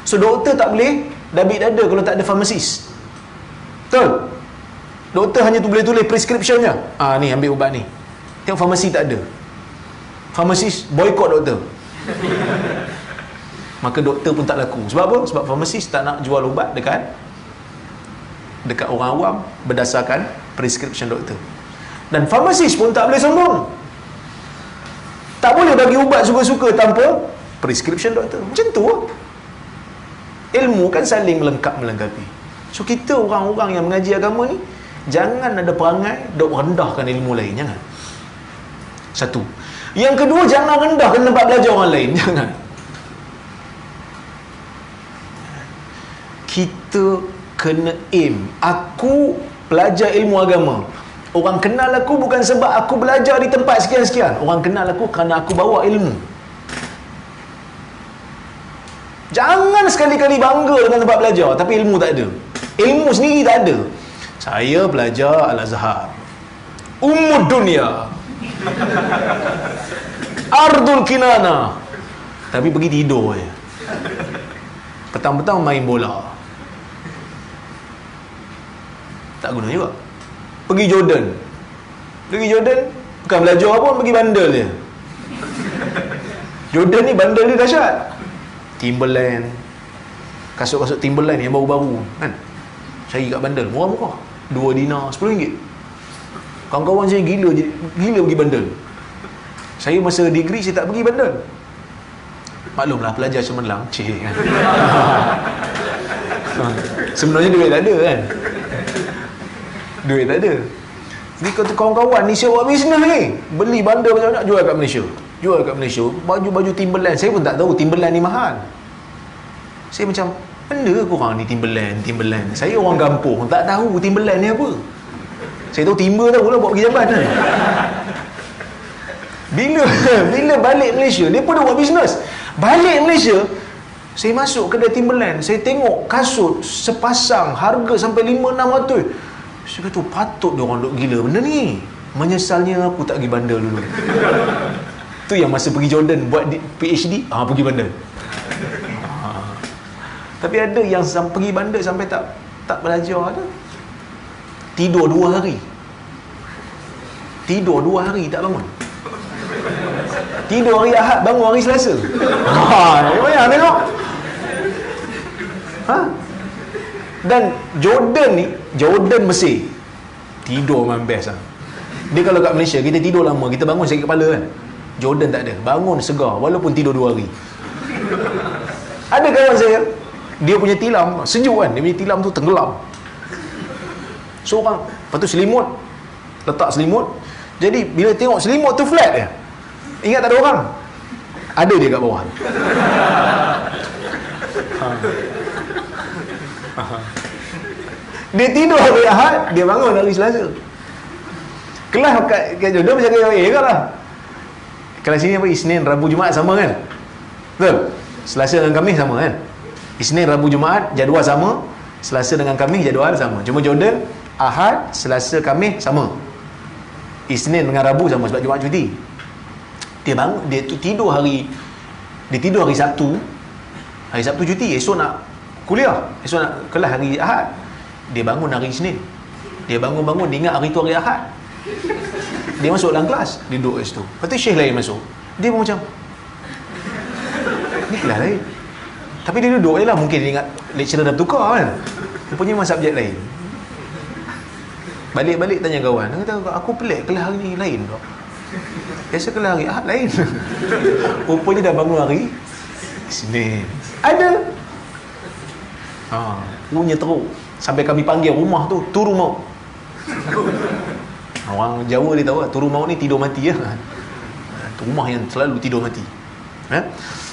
So doktor tak boleh dabit dada kalau tak ada farmasis. Betul? Doktor hanya tu boleh tulis prescriptionnya. Ni ambil ubat ni. Tengok farmasi tak ada. Farmasis boykot doktor. Maka doktor pun tak laku. Sebab apa? Sebab farmasis tak nak jual ubat dekat orang awam berdasarkan prescription doktor. Dan farmasis pun tak boleh sombong. Tak boleh bagi ubat suka-suka tanpa prescription doktor. Macam tu lah. Ilmu kan saling melengkapi. So kita orang-orang yang mengaji agama ni, jangan ada perangai dok rendahkan ilmu lain. Jangan. Satu. Yang kedua, jangan rendahkan tempat belajar orang lain. Jangan. Kita kena aim. Aku pelajar ilmu agama. Orang kenal aku bukan sebab aku belajar di tempat sekian-sekian. Orang kenal aku kerana aku bawa ilmu. Jangan sekali-kali bangga dengan tempat belajar tapi ilmu tak ada. Ilmu sendiri tak ada. Saya belajar Al-Azhar, Ummud Dunia, Ardul Kinana, tapi pergi tidur je. Petang-petang main bola. Tak guna juga. Pergi Jordan bukan belajar pun, pergi bandel dia. Jordan ni bandel dia dahsyat. Timberland, kasut-kasut Timberland yang baru-baru kan, cari kat bandel, murah-murah, 2 dinar, 10 ringgit. Kawan-kawan saya gila pergi bandel. Saya masa degree saya tak pergi bandel. Maklumlah pelajar cemerlang, kan. Sebenarnya duit tak ada kan. Duit tak ada. Jadi kata kawan-kawan ni siapa buat bisnes ni, beli bandar banyak-banyak, jual kat Malaysia. Baju-baju Timberland, saya pun tak tahu Timberland ni mahal. Saya macam, benda ke korang ni Timberland. Saya orang kampung, tak tahu Timberland ni apa. Saya tahu timber tahu lah, buat pergi jamban kan. Bila balik Malaysia, dia pun dah buat bisnes. Balik Malaysia, saya masuk kedai Timberland, saya tengok kasut sepasang harga sampai 500-600. Saya kata, patut dia orang duk gila benda ni. Menyesalnya aku tak pergi bandar dulu. Tu yang masa pergi Jordan buat PhD, pergi bandar. Tapi ada yang pergi bandar sampai tak belajar ada. Tidur 2 hari. Tidur 2 hari tak bangun. Tidur hari Ahad, bangun hari Selasa. Bayang tengok. Dan Jordan Mesir, tidur memang best lah. Dia kalau kat Malaysia kita tidur lama, kita bangun sakit kepala kan. Jordan tak ada, bangun segar walaupun tidur 2 hari. Ada kawan saya, dia punya tilam sejuk kan, dia punya tilam tu tenggelam. Seorang, lepas tu selimut, letak selimut. Jadi bila tengok selimut tu flat dia, ingat tak ada orang, ada dia kat bawah. Dia tidur hari Ahad, dia bangun hari Selasa. Kelas kat Jordan macam KYA kan lah. Kelas sini apa, Isnin, Rabu, Jumaat sama kan? Betul? Selasa dengan Khamis sama kan? Isnin, Rabu, Jumaat jadual sama, Selasa dengan Khamis jadual sama. Cuma Jordan Ahad, Selasa, Khamis sama. Isnin dengan Rabu sama, sebab Jumaat cuti. Dia bangun, dia tidur hari Sabtu. Hari Sabtu cuti, esok nak kuliah, esok nak kelas hari Ahad. Dia bangun hari Isnin. Dia bangun-bangun, dia ingat hari tu hari Ahad. Dia masuk dalam kelas, dia duduk kat situ. Lepas tu Syekh lain masuk. Dia pun macam, ni kelas lain. Tapi dia duduk je lah, mungkin dia ingat lecturer dah bertukar kan. Rupanya memang subjek lain. Balik-balik tanya kawan, dia kata, aku pelik kelas hari ni lain tak? Biasa kelas hari Ahad lain. Rupanya dah bangun hari Isnin. Ada. Punya teruk. Sampai kami panggil rumah tu turu maut. Orang Jawa dia tahu lah, turu maut ni tidur mati ya. Rumah yang selalu tidur mati.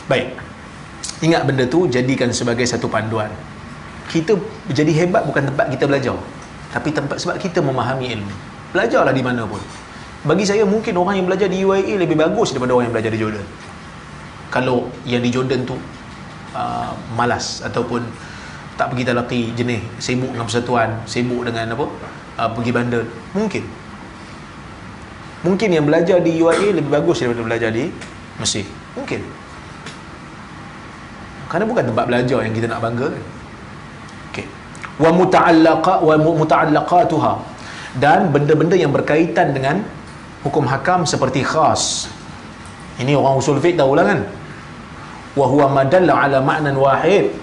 Baik. Ingat benda tu, jadikan sebagai satu panduan. Kita jadi hebat bukan tempat kita belajar, tapi tempat sebab kita memahami ilmu. Belajarlah di mana pun. Bagi saya mungkin orang yang belajar di UIA lebih bagus daripada orang yang belajar di Jordan. Kalau yang di Jordan tu malas ataupun tak pergi talaqi jenis, sibuk dengan persatuan, sibuk dengan pergi bandar, mungkin yang belajar di UIA lebih bagus daripada belajar di Mesir. Mungkin. Kerana bukan tempat belajar yang kita nak bangga kan. Okey. Wa muta'allaqatuha, dan benda-benda yang berkaitan dengan hukum hakam seperti khas. Ini orang usul fiqh tahulah kan. Wa huwa madalla ala ma'nan wahid,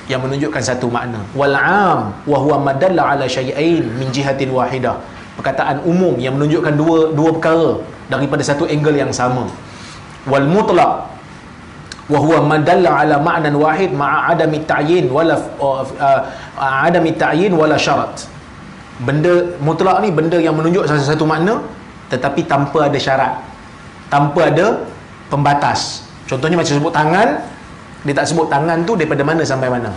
yang menunjukkan satu makna. Wal 'am wa huwa madalla ala syai'ain min jihatin wahidah. Perkataan umum yang menunjukkan dua perkara daripada satu angle yang sama. Wal mutlaq wa huwa madalla ala ma'nan wahid ma'a adami ta'yin wala syarat. Benda mutlak ni benda yang menunjuk satu makna tetapi tanpa ada syarat, tanpa ada pembatas. Contohnya macam sebut tangan, dia tak sebut tangan tu daripada mana sampai mana,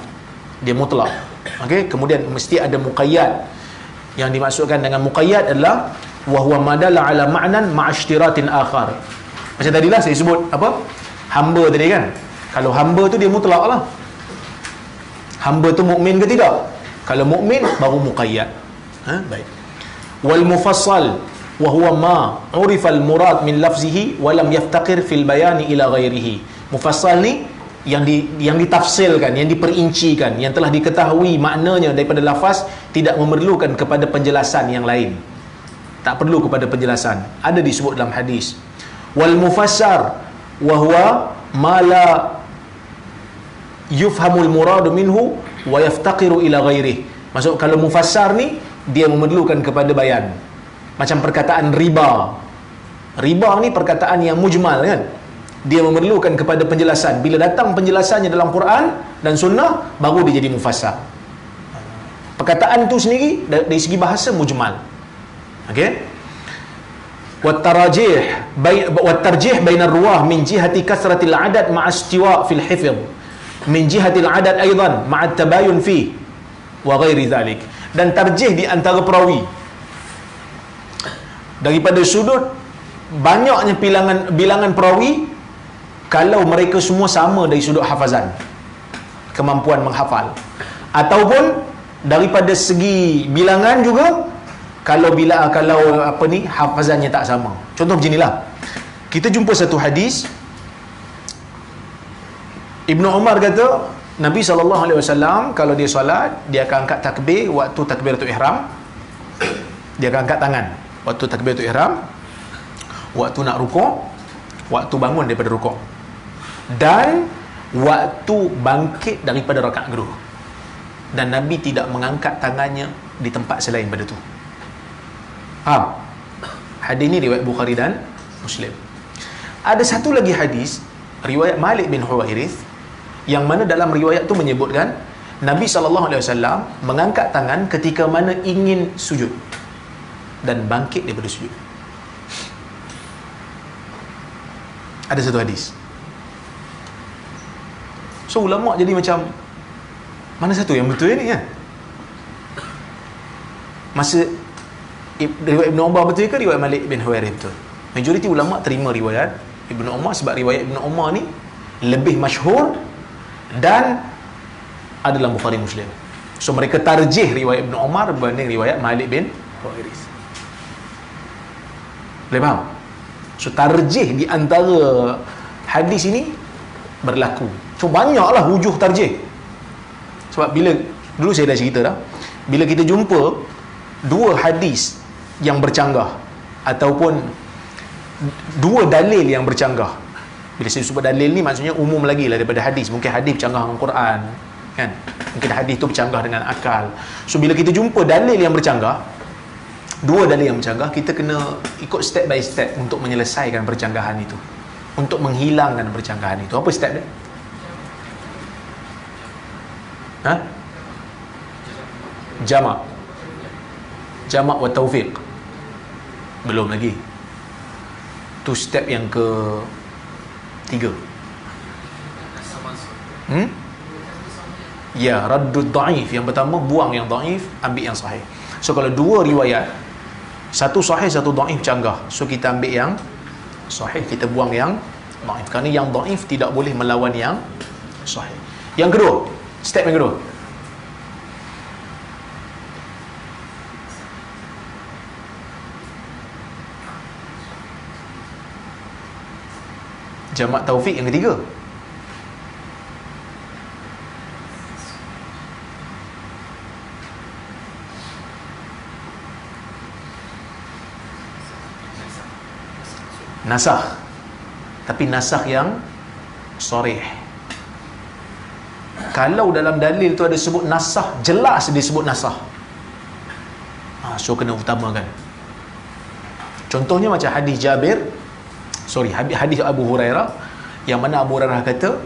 dia mutlak. Okey, kemudian mesti ada muqayyad. Yang dimaksudkan dengan muqayyad adalah wa huwa madalla ala ma'nan ma'ashtiratin akhar. Macam tadilah saya sebut hamba tadi kan. Kalau hamba tu dia mutlak lah. Hamba tu mukmin ke tidak? Kalau mukmin baru muqayyad. Baik. Wal mufassal wa huwa ma urifa al murad min lafzihi wa lam yaftaqir fil bayani ila ghairihi. Mufassal ni yang ditafsirkan, yang diperincikan, yang telah diketahui maknanya daripada lafaz, tidak memerlukan kepada penjelasan yang lain. Tak perlu kepada penjelasan. Ada disebut dalam hadis. Wal mufassar wa huwa ma la yufhamul murad minhu wa yaftaqiru ila ghairihi. Maksud kalau mufassar ni dia memerlukan kepada bayan. Macam perkataan riba. Riba ni perkataan yang mujmal kan. Dia memerlukan kepada penjelasan. Bila datang penjelasannya dalam Quran dan Sunnah, baru dia jadi mufassar. Perkataan tu sendiri dari segi bahasa mujmal. Okey. Wat-tarjih bainar ruwah min jihati kasratil adad ma'a istiwa fil hifz. Min jihatil adad aidan ma'a tabayun fi wa ghairi dhalik. Dan tarjih di antara perawi daripada sudut banyaknya bilangan perawi, kalau mereka semua sama dari sudut hafazan, kemampuan menghafal, ataupun daripada segi bilangan juga, kalau hafazannya tak sama. Contoh beginilah, kita jumpa satu hadis, Ibnu Umar kata Nabi SAW kalau dia solat, dia akan angkat takbir waktu takbiratul ihram. Dia akan angkat tangan waktu takbiratul ihram, waktu nak rukuk, waktu bangun daripada rukuk, dan waktu bangkit daripada rakaat kedua. Dan Nabi tidak mengangkat tangannya di tempat selain pada tu. Hadis ni riwayat Bukhari dan Muslim. Ada satu lagi hadis riwayat Malik bin Huwairith, yang mana dalam riwayat tu menyebutkan Nabi SAW mengangkat tangan ketika mana ingin sujud dan bangkit daripada sujud. Ada satu hadis. So ulama jadi macam, mana satu yang betul ni kan? Masa riwayat Ibn Umar betul ke riwayat Malik bin Huwairith betul? Majoriti ulama terima riwayat Ibn Umar, sebab riwayat Ibn Umar ni lebih masyhur dan ada dalam Bukhari Muslim. So mereka tarjih riwayat Ibn Umar berbanding riwayat Malik bin Huwairith. Boleh faham? So tarjih di antara hadis ini berlaku. So banyaklah wujuh tarjih. Sebab bila dulu saya dah cerita dah, bila kita jumpa dua hadis yang bercanggah ataupun dua dalil yang bercanggah. Bila saya sebut dalil ni maksudnya umum lagi lah daripada hadis. Mungkin hadis bercanggah dengan Quran, kan? Mungkin hadis tu bercanggah dengan akal. So bila kita jumpa dalil yang bercanggah, dua dalil yang bercanggah, kita kena ikut step by step untuk menyelesaikan percanggahan itu, untuk menghilangkan percanggahan itu. Apa step dia? Jamak wa taufiq. Belum lagi. Tu step yang ke 3. Ya, raddud da'if. Yang pertama, buang yang da'if, ambil yang sahih. So kalau dua riwayat, satu sahih, satu da'if canggah, so kita ambil yang sahih, kita buang yang da'if. Kerana yang da'if tidak boleh melawan yang sahih. Yang kedua, step yang kedua, jamak taufik yang ketiga. Nasakh. Tapi nasakh yang sharih. Kalau dalam dalil tu ada sebut nasakh, jelas dia sebut nasakh, so kena utamakan. Contohnya macam hadis hadis Abu Hurairah, yang mana Abu Hurairah kata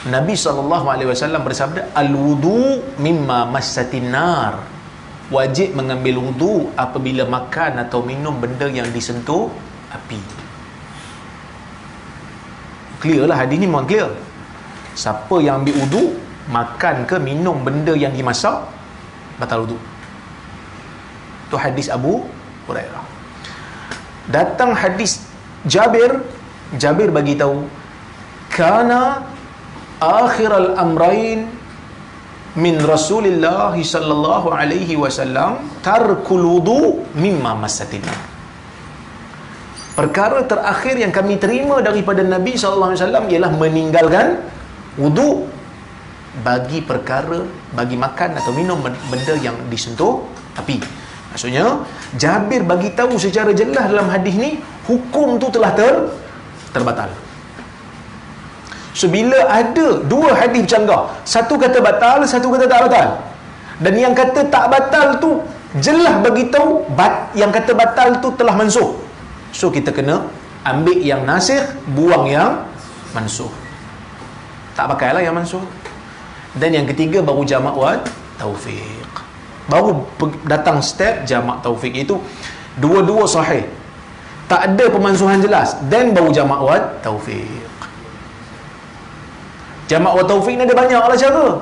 Nabi SAW bersabda, al-wudu mimma massatin nar, wajib mengambil wudu apabila makan atau minum benda yang disentuh api. Clear lah, hadis ni memang clear. Siapa yang ambil wudu, makan ke minum benda yang dimasak, batal wudu. Tu hadis Abu Hurairah. Datang hadis Jabir bagi tahu, kana akhiral amrain min Rasulillah sallallahu alaihi wasallam tarkul wudu mimma massatina. Perkara terakhir yang kami terima daripada Nabi sallallahu alaihi wasallam ialah meninggalkan wudu bagi makan atau minum benda yang disentuh api. Maksudnya Jabir bagi tahu secara jelas dalam hadis ni, hukum tu telah terbatal. So bila ada dua hadis bercanggah, satu kata batal, satu kata tak batal, dan yang kata tak batal tu jelas bagi tahu yang kata batal tu telah mansuh, so kita kena ambil yang nasikh, buang yang mansuh. Tak pakailah yang mansuh. Dan yang ketiga baru jamak wa taufiq. Baru datang step jamak taufik, itu dua-dua sahih, tak ada pemansuhan jelas, dan baru jamak wa taufik. Jamak wa taufik ni ada banyak lah cara,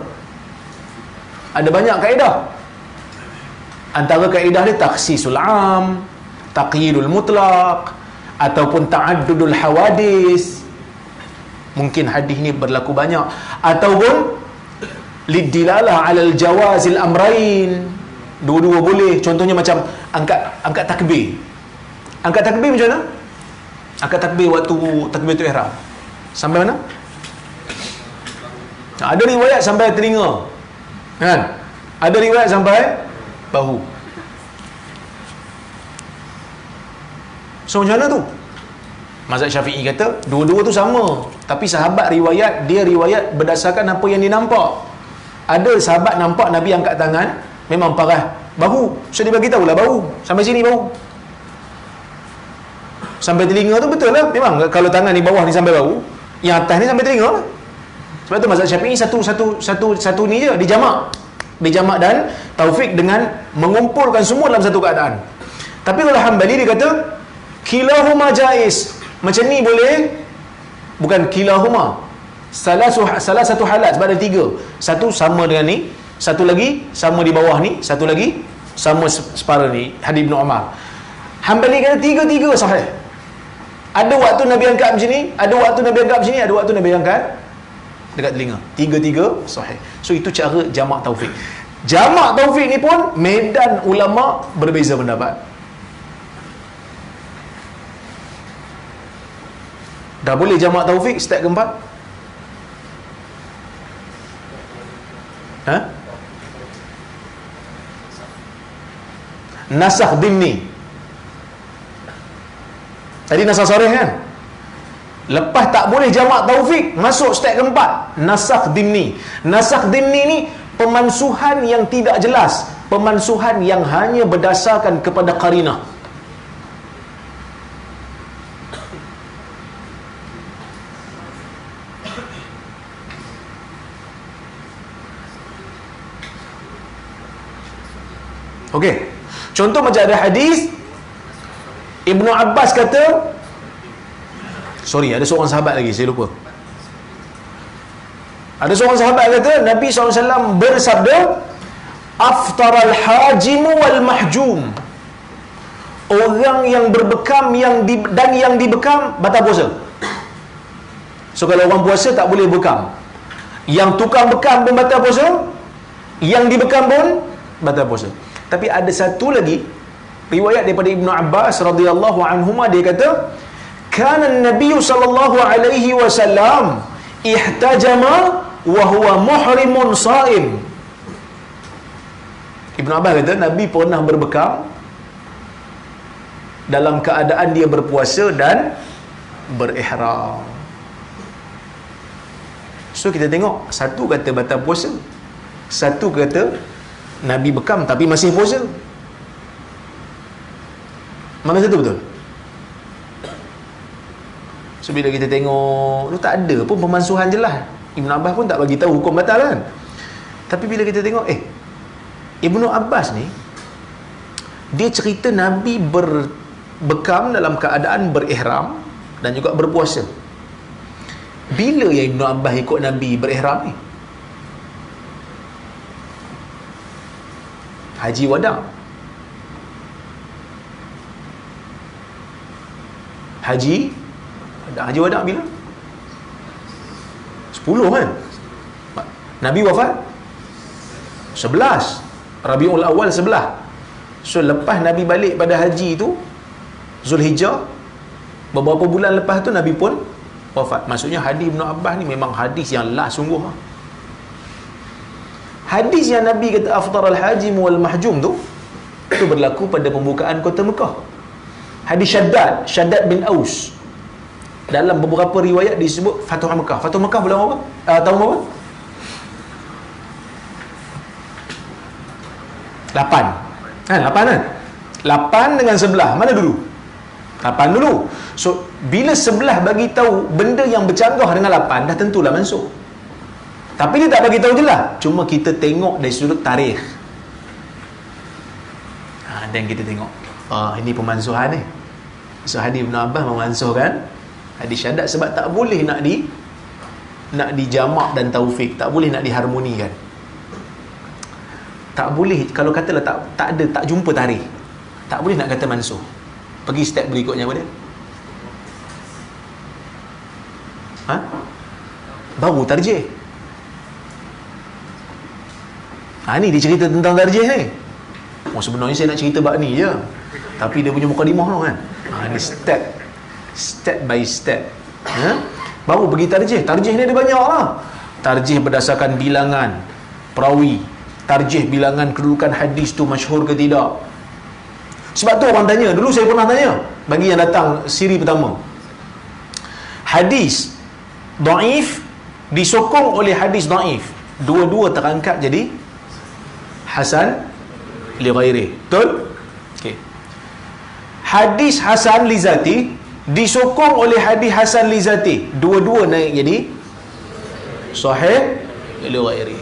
ada banyak kaedah. Antara kaedah dia takhsisul am, taqyidul mutlaq, ataupun ta'addudul hawadis. Mungkin hadis ni berlaku banyak, ataupun lidilalah alal jawazil amrain, dua-dua boleh. Contohnya macam angkat takbir. Angkat takbir macam mana? Angkat takbir waktu takbiratul ihram sampai mana? Ada riwayat sampai telinga, kan? Ada riwayat sampai bahu. So macam mana tu? Mazhab Syafi'i kata dua-dua tu sama, tapi sahabat dia riwayat berdasarkan apa yang dia nampak. Ada sahabat nampak Nabi angkat tangan memang parah bahu, so dia bagi tahulah bahu, sampai sini bahu, sampai telinga tu betul lah. Memang kalau tangan di bawah ni sampai bahu, yang atas ni sampai telinga lah. Sebab tu mazhab Syafi'i satu ni je, dijamak dan taufik dengan mengumpulkan semua dalam satu keadaan. Tapi kalau Hanbali dia kata kilahuma jaiz, macam ni boleh, bukan kilahuma, salah satu halat, sebab ada tiga. Satu sama dengan ni, satu lagi sama di bawah ni, satu lagi sama separa ni, hadis Ibn Umar. Hanbali kata tiga-tiga sahih. Ada waktu Nabi angkat macam ni, ada waktu Nabi angkat macam ni, ada waktu Nabi angkat dekat telinga. Tiga-tiga sahih. So itu cara jamak taufik. Jamak taufik ni pun medan ulama berbeza pendapat. Dah boleh jamak taufik step keempat? Ha? Nasakh dimni. Tadi nasakh sarih kan? Lepas tak boleh jamak taufik, masuk step keempat, nasakh dimni. Nasakh dimni ni pemansuhan yang tidak jelas, pemansuhan yang hanya berdasarkan kepada qarinah. Okey. Contoh macam ada hadis Ibnu Abbas kata, sorry, ada seorang sahabat lagi, saya lupa. Ada seorang sahabat kata Nabi SAW bersabda, aftaral hajimu wal mahjum. Orang yang berbekam dan yang dibekam batal puasa. So kalau orang puasa tak boleh bekam. Yang tukang bekam pun batal puasa, yang dibekam pun batal puasa. Tapi ada satu lagi riwayat daripada Ibnu Abbas radhiyallahu anhuma, dia kata kana Nabi sallallahu alaihi wasallam ihtajama wa huwa muhrimun shaim. Ibnu Abbas kata Nabi pernah berbekam dalam keadaan dia berpuasa dan berihram. So kita tengok, satu kata batal puasa, satu kata Nabi bekam tapi masih puasa. Mana satu betul? So bila kita tengok, tu tak ada pun pemansuhan jelas. Ibn Abbas pun tak bagi tahu hukum batal kan. Tapi bila kita tengok, Ibnu Abbas ni dia cerita Nabi berbekam dalam keadaan berihram dan juga berpuasa. Bila yang Ibnu Abbas ikut Nabi berihram ni? Haji Wada. Haji Wada bila? 10 kan? Nabi wafat 11 Rabiul Awal 11. So lepas Nabi balik pada haji tu Zulhijjah, beberapa bulan lepas tu Nabi pun wafat. Maksudnya hadis Ibnu Abbas ni memang hadis yang last sungguh. Hadis yang Nabi kata aftaral hajim wal mahjum tu berlaku pada pembukaan kota Mekah. Hadis Syaddad bin Aus, dalam beberapa riwayat disebut Fatuh Mekah. Fatuh Mekah bulan apa? Tahun berapa? 8 kan? 8 kan? 8 dengan 11 mana dulu? 8 dulu. So bila 11 bagi tahu benda yang bercanggah dengan 8, dah tentulah masuk. Tapi dia tak bagi tahu je lah, cuma kita tengok dari sudut tarikh. Dan kita tengok, ini pemansuhan ni. So hadis Ibn Abbas memansuhkan hadis Syaddad sebab tak boleh nak dijamak dan taufik, tak boleh nak diharmonikan. Tak boleh, kalau katalah tak ada, tak jumpa tarikh, tak boleh nak kata mansuh. Pergi step berikutnya apa dia? Baru tarjih. Ni dia cerita tentang tarjih ni. Sebenarnya saya nak cerita bab ni je, tapi dia punya mukadimah tu kan. Ni step by step. Baru pergi tarjih. Tarjih ni ada banyak lah. Tarjih berdasarkan bilangan perawi, tarjih bilangan kedudukan hadis tu masyhur ke tidak. Sebab tu orang tanya, dulu saya pernah tanya bagi yang datang siri pertama, hadis dhaif disokong oleh hadis dhaif, dua-dua terangkat jadi hasan li ghairi. Betul? Okey. Hadis hasan li zati disokong oleh hadis hasan li zati, dua-dua naik jadi sahih li ghairi.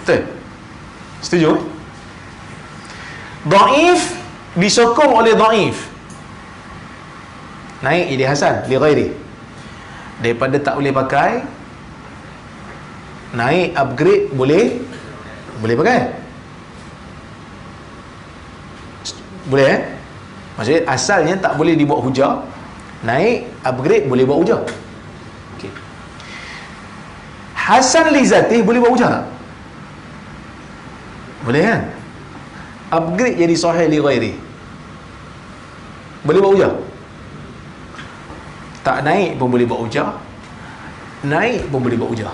Betul? Setuju? Dhaif disokong oleh dhaif, naik jadi hasan li ghairi. Daripada tak boleh pakai, naik upgrade boleh pakai. Boleh maksudnya asalnya tak boleh dibuat hujah, naik upgrade boleh buat hujah. Okey. Hasan li zatih boleh buat hujah tak? Boleh kan? Upgrade jadi sahih li ghairi, boleh buat hujah? Tak naik pun boleh buat hujah, naik pun boleh buat hujah.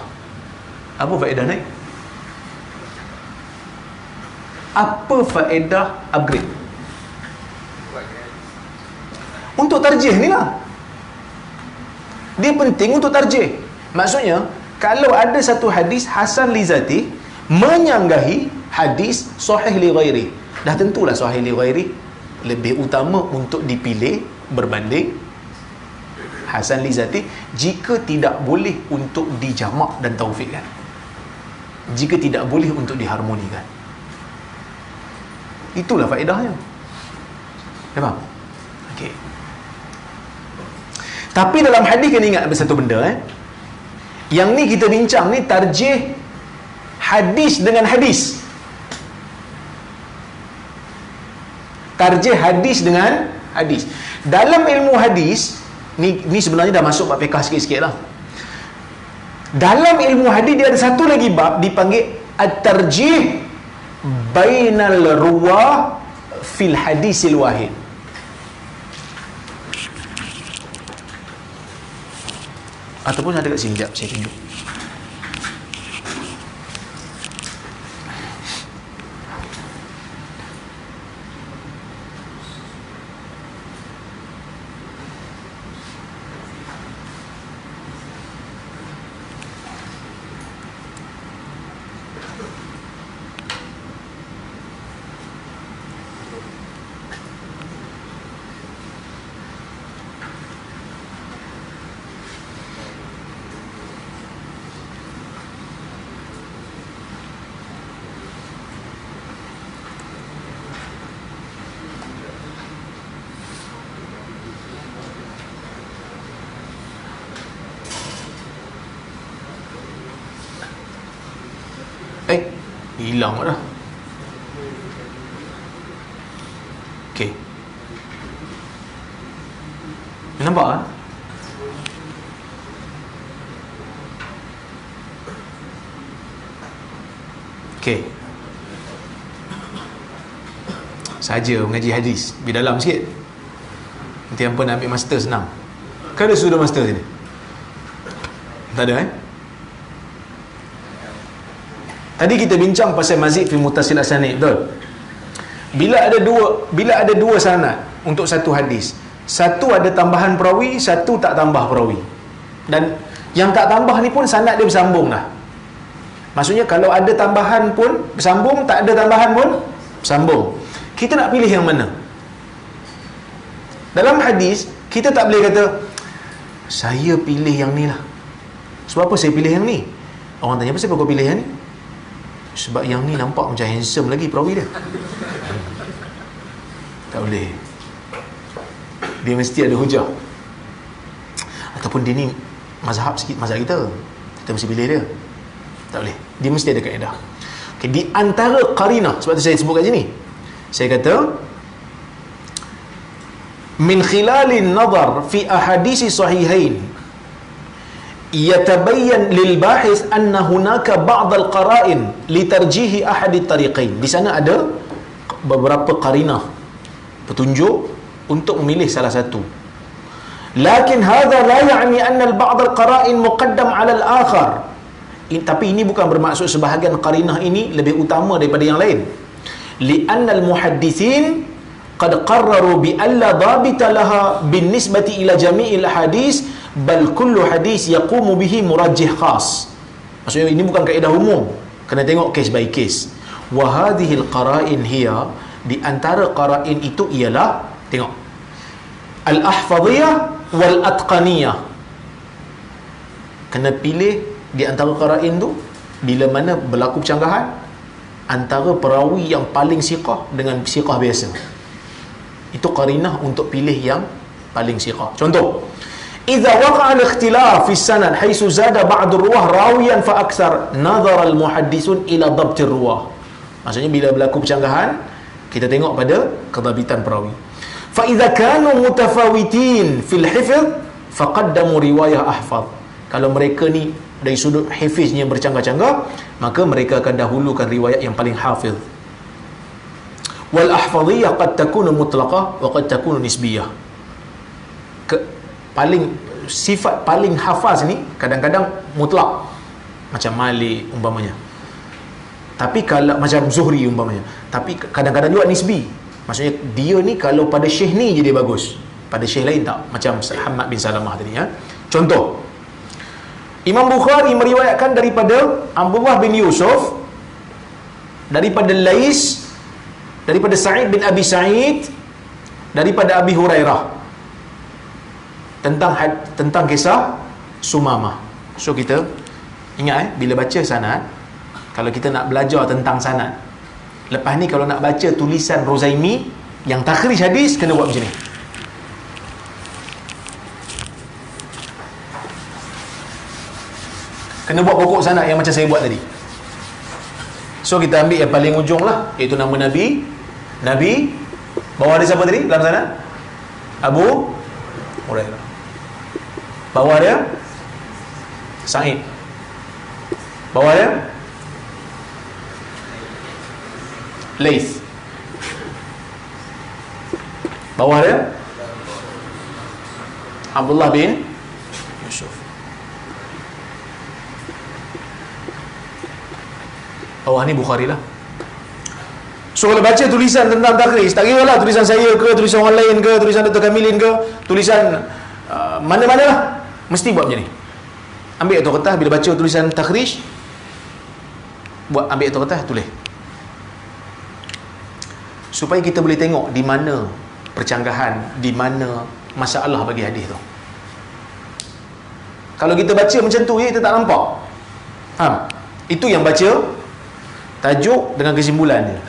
Apa faedah naik? Apa faedah upgrade? Untuk tarjih ni lah. Dia penting untuk tarjih. Maksudnya, kalau ada satu hadis hasan li zati menyanggahi hadis sahih li ghairi, dah tentulah sahih li ghairi lebih utama untuk dipilih berbanding hasan li zati, jika tidak boleh untuk dijamak dan taufikkan, jika tidak boleh untuk diharmonikan. Itulah faedahnya. Faham? Okey. Tapi dalam hadis kena ingat satu benda, yang ni kita bincang ni tarjih hadis dengan hadis. Tarjih hadis dengan hadis. Dalam ilmu hadis ni sebenarnya dah masuk bab fiqh sikit-sikit lah. Dalam ilmu hadis dia ada satu lagi bab dipanggil at-tarjih bainal ruwah fil hadisil wahid. Ataupun ada kat sini, sekejap saya tunjuk. Hilang dah. Okey. Nampak tak? Okey. Saja mengaji hadis, lebih dalam sikit. Nanti hampa nak ambil master senang. Kan ada sudah master sini? Tak ada Tadi kita bincang pasal mazid fi muttasil asanid, betul? Bila ada dua sanad untuk satu hadis, satu ada tambahan perawi, satu tak tambah perawi. Dan yang tak tambah ni pun sanad dia bersambung dah. Maksudnya kalau ada tambahan pun bersambung, tak ada tambahan pun bersambung. Kita nak pilih yang mana? Dalam hadis, kita tak boleh kata saya pilih yang ni lah. Sebab apa saya pilih yang ni? Orang tanya, kenapa kau pilih yang ni? Sebab yang ni nampak macam handsome lagi perawi dia. Tak boleh. Dia mesti ada hujah. Ataupun dia ni mazhab sikit, mazhab kita mesti pilih dia. Tak boleh. Dia mesti ada kaedah. Okay, di antara qarinah, sebab tu saya sebut kat sini, saya kata min khilalin nazar fi ahadisi sahihain yatabayyan lil bahis anna hunaka ba'd al qara'in li tarjih ahad at tariqain. Di sana ada beberapa qarinah, petunjuk untuk memilih salah satu. Lakin hadha la ya'ni anna al ba'd al qara'in muqaddam 'ala al akhar. Tapi ini bukan bermaksud sebahagian qarinah ini lebih utama daripada yang lain. Li'anna al muhaddithin qad qarraru bi alla dhabita laha bin nisbati ila jami'il hadis bal kullu hadis yaqumu bihi murajjih khas. Maksudnya ini bukan kaedah umum, kena tengok case by case. Wa hadhihi al-qara'in hiya, di antara qara'in itu ialah, tengok, al-ahfadhiyah wal atqaniyah. Kena pilih di antara qara'in tu bila mana berlaku percanggahan antara perawi yang paling siqah dengan siqah biasa. Itu qarinah untuk pilih yang paling siqah. Contoh, idza waqa'a al-ikhtilaf fi sanad haitsu zada ba'd ar-ruwah rawiyan fa akthar nadhara al-muhaddisun ila dhabt ar-ruwah. Maksudnya bila berlaku percanggahan, kita tengok pada kedhabitan perawi. Fa idza kanu mutafawitin fil hifz faqaddamu riwayah ahfaz. Kalau mereka ni dari sudut hifiznya bercanggah-canggah, maka mereka akan dahulukan riwayat yang paling hafiz. Wal ahfadhiyah qad takunu mutlaqah wa qad takunu nisbiyah. Paling sifat paling hafaz ni kadang-kadang mutlak, macam Malik umpamanya. Tapi kalau macam Zuhri umpamanya, tapi kadang-kadang juga nisbi. Maksudnya dia ni kalau pada syekh ni je dia bagus, pada syekh lain tak. Macam Hamad bin Salamah tadi ya. Contoh, Imam Bukhari meriwayatkan daripada Abdullah bin Yusuf, daripada Lais, daripada Sa'id bin Abi Sa'id, daripada Abi Hurairah tentang kisah Sumamah. So kita ingat bila baca sanad, kalau kita nak belajar tentang sanad, lepas ni kalau nak baca tulisan Rozaimi yang takhrij hadis, kena buat macam ni. Kena buat pokok sanad yang macam saya buat tadi. So kita ambil yang paling ujung lah, iaitu nama Nabi. Bawah dia siapa tadi dalam sanad? Abu Hurairah. Bawah dia Sa'id. Bawah dia Laith. Bawah dia Abdullah bin Yusuf. Bawah ni Bukhari lah. So kalau baca tulisan tentang takhrij, tak kira lah tulisan saya ke, tulisan orang lain ke, tulisan Dr. Kamilin ke, tulisan mana-mana lah, mesti buat macam ni. Ambil atas kertas, bila baca tulisan takhrij, ambil atas kertas, tulis, supaya kita boleh tengok di mana percanggahan, di mana masalah bagi hadis tu. Kalau kita baca macam tu, kita tak nampak. Faham? Itu yang baca tajuk dengan kesimpulan dia.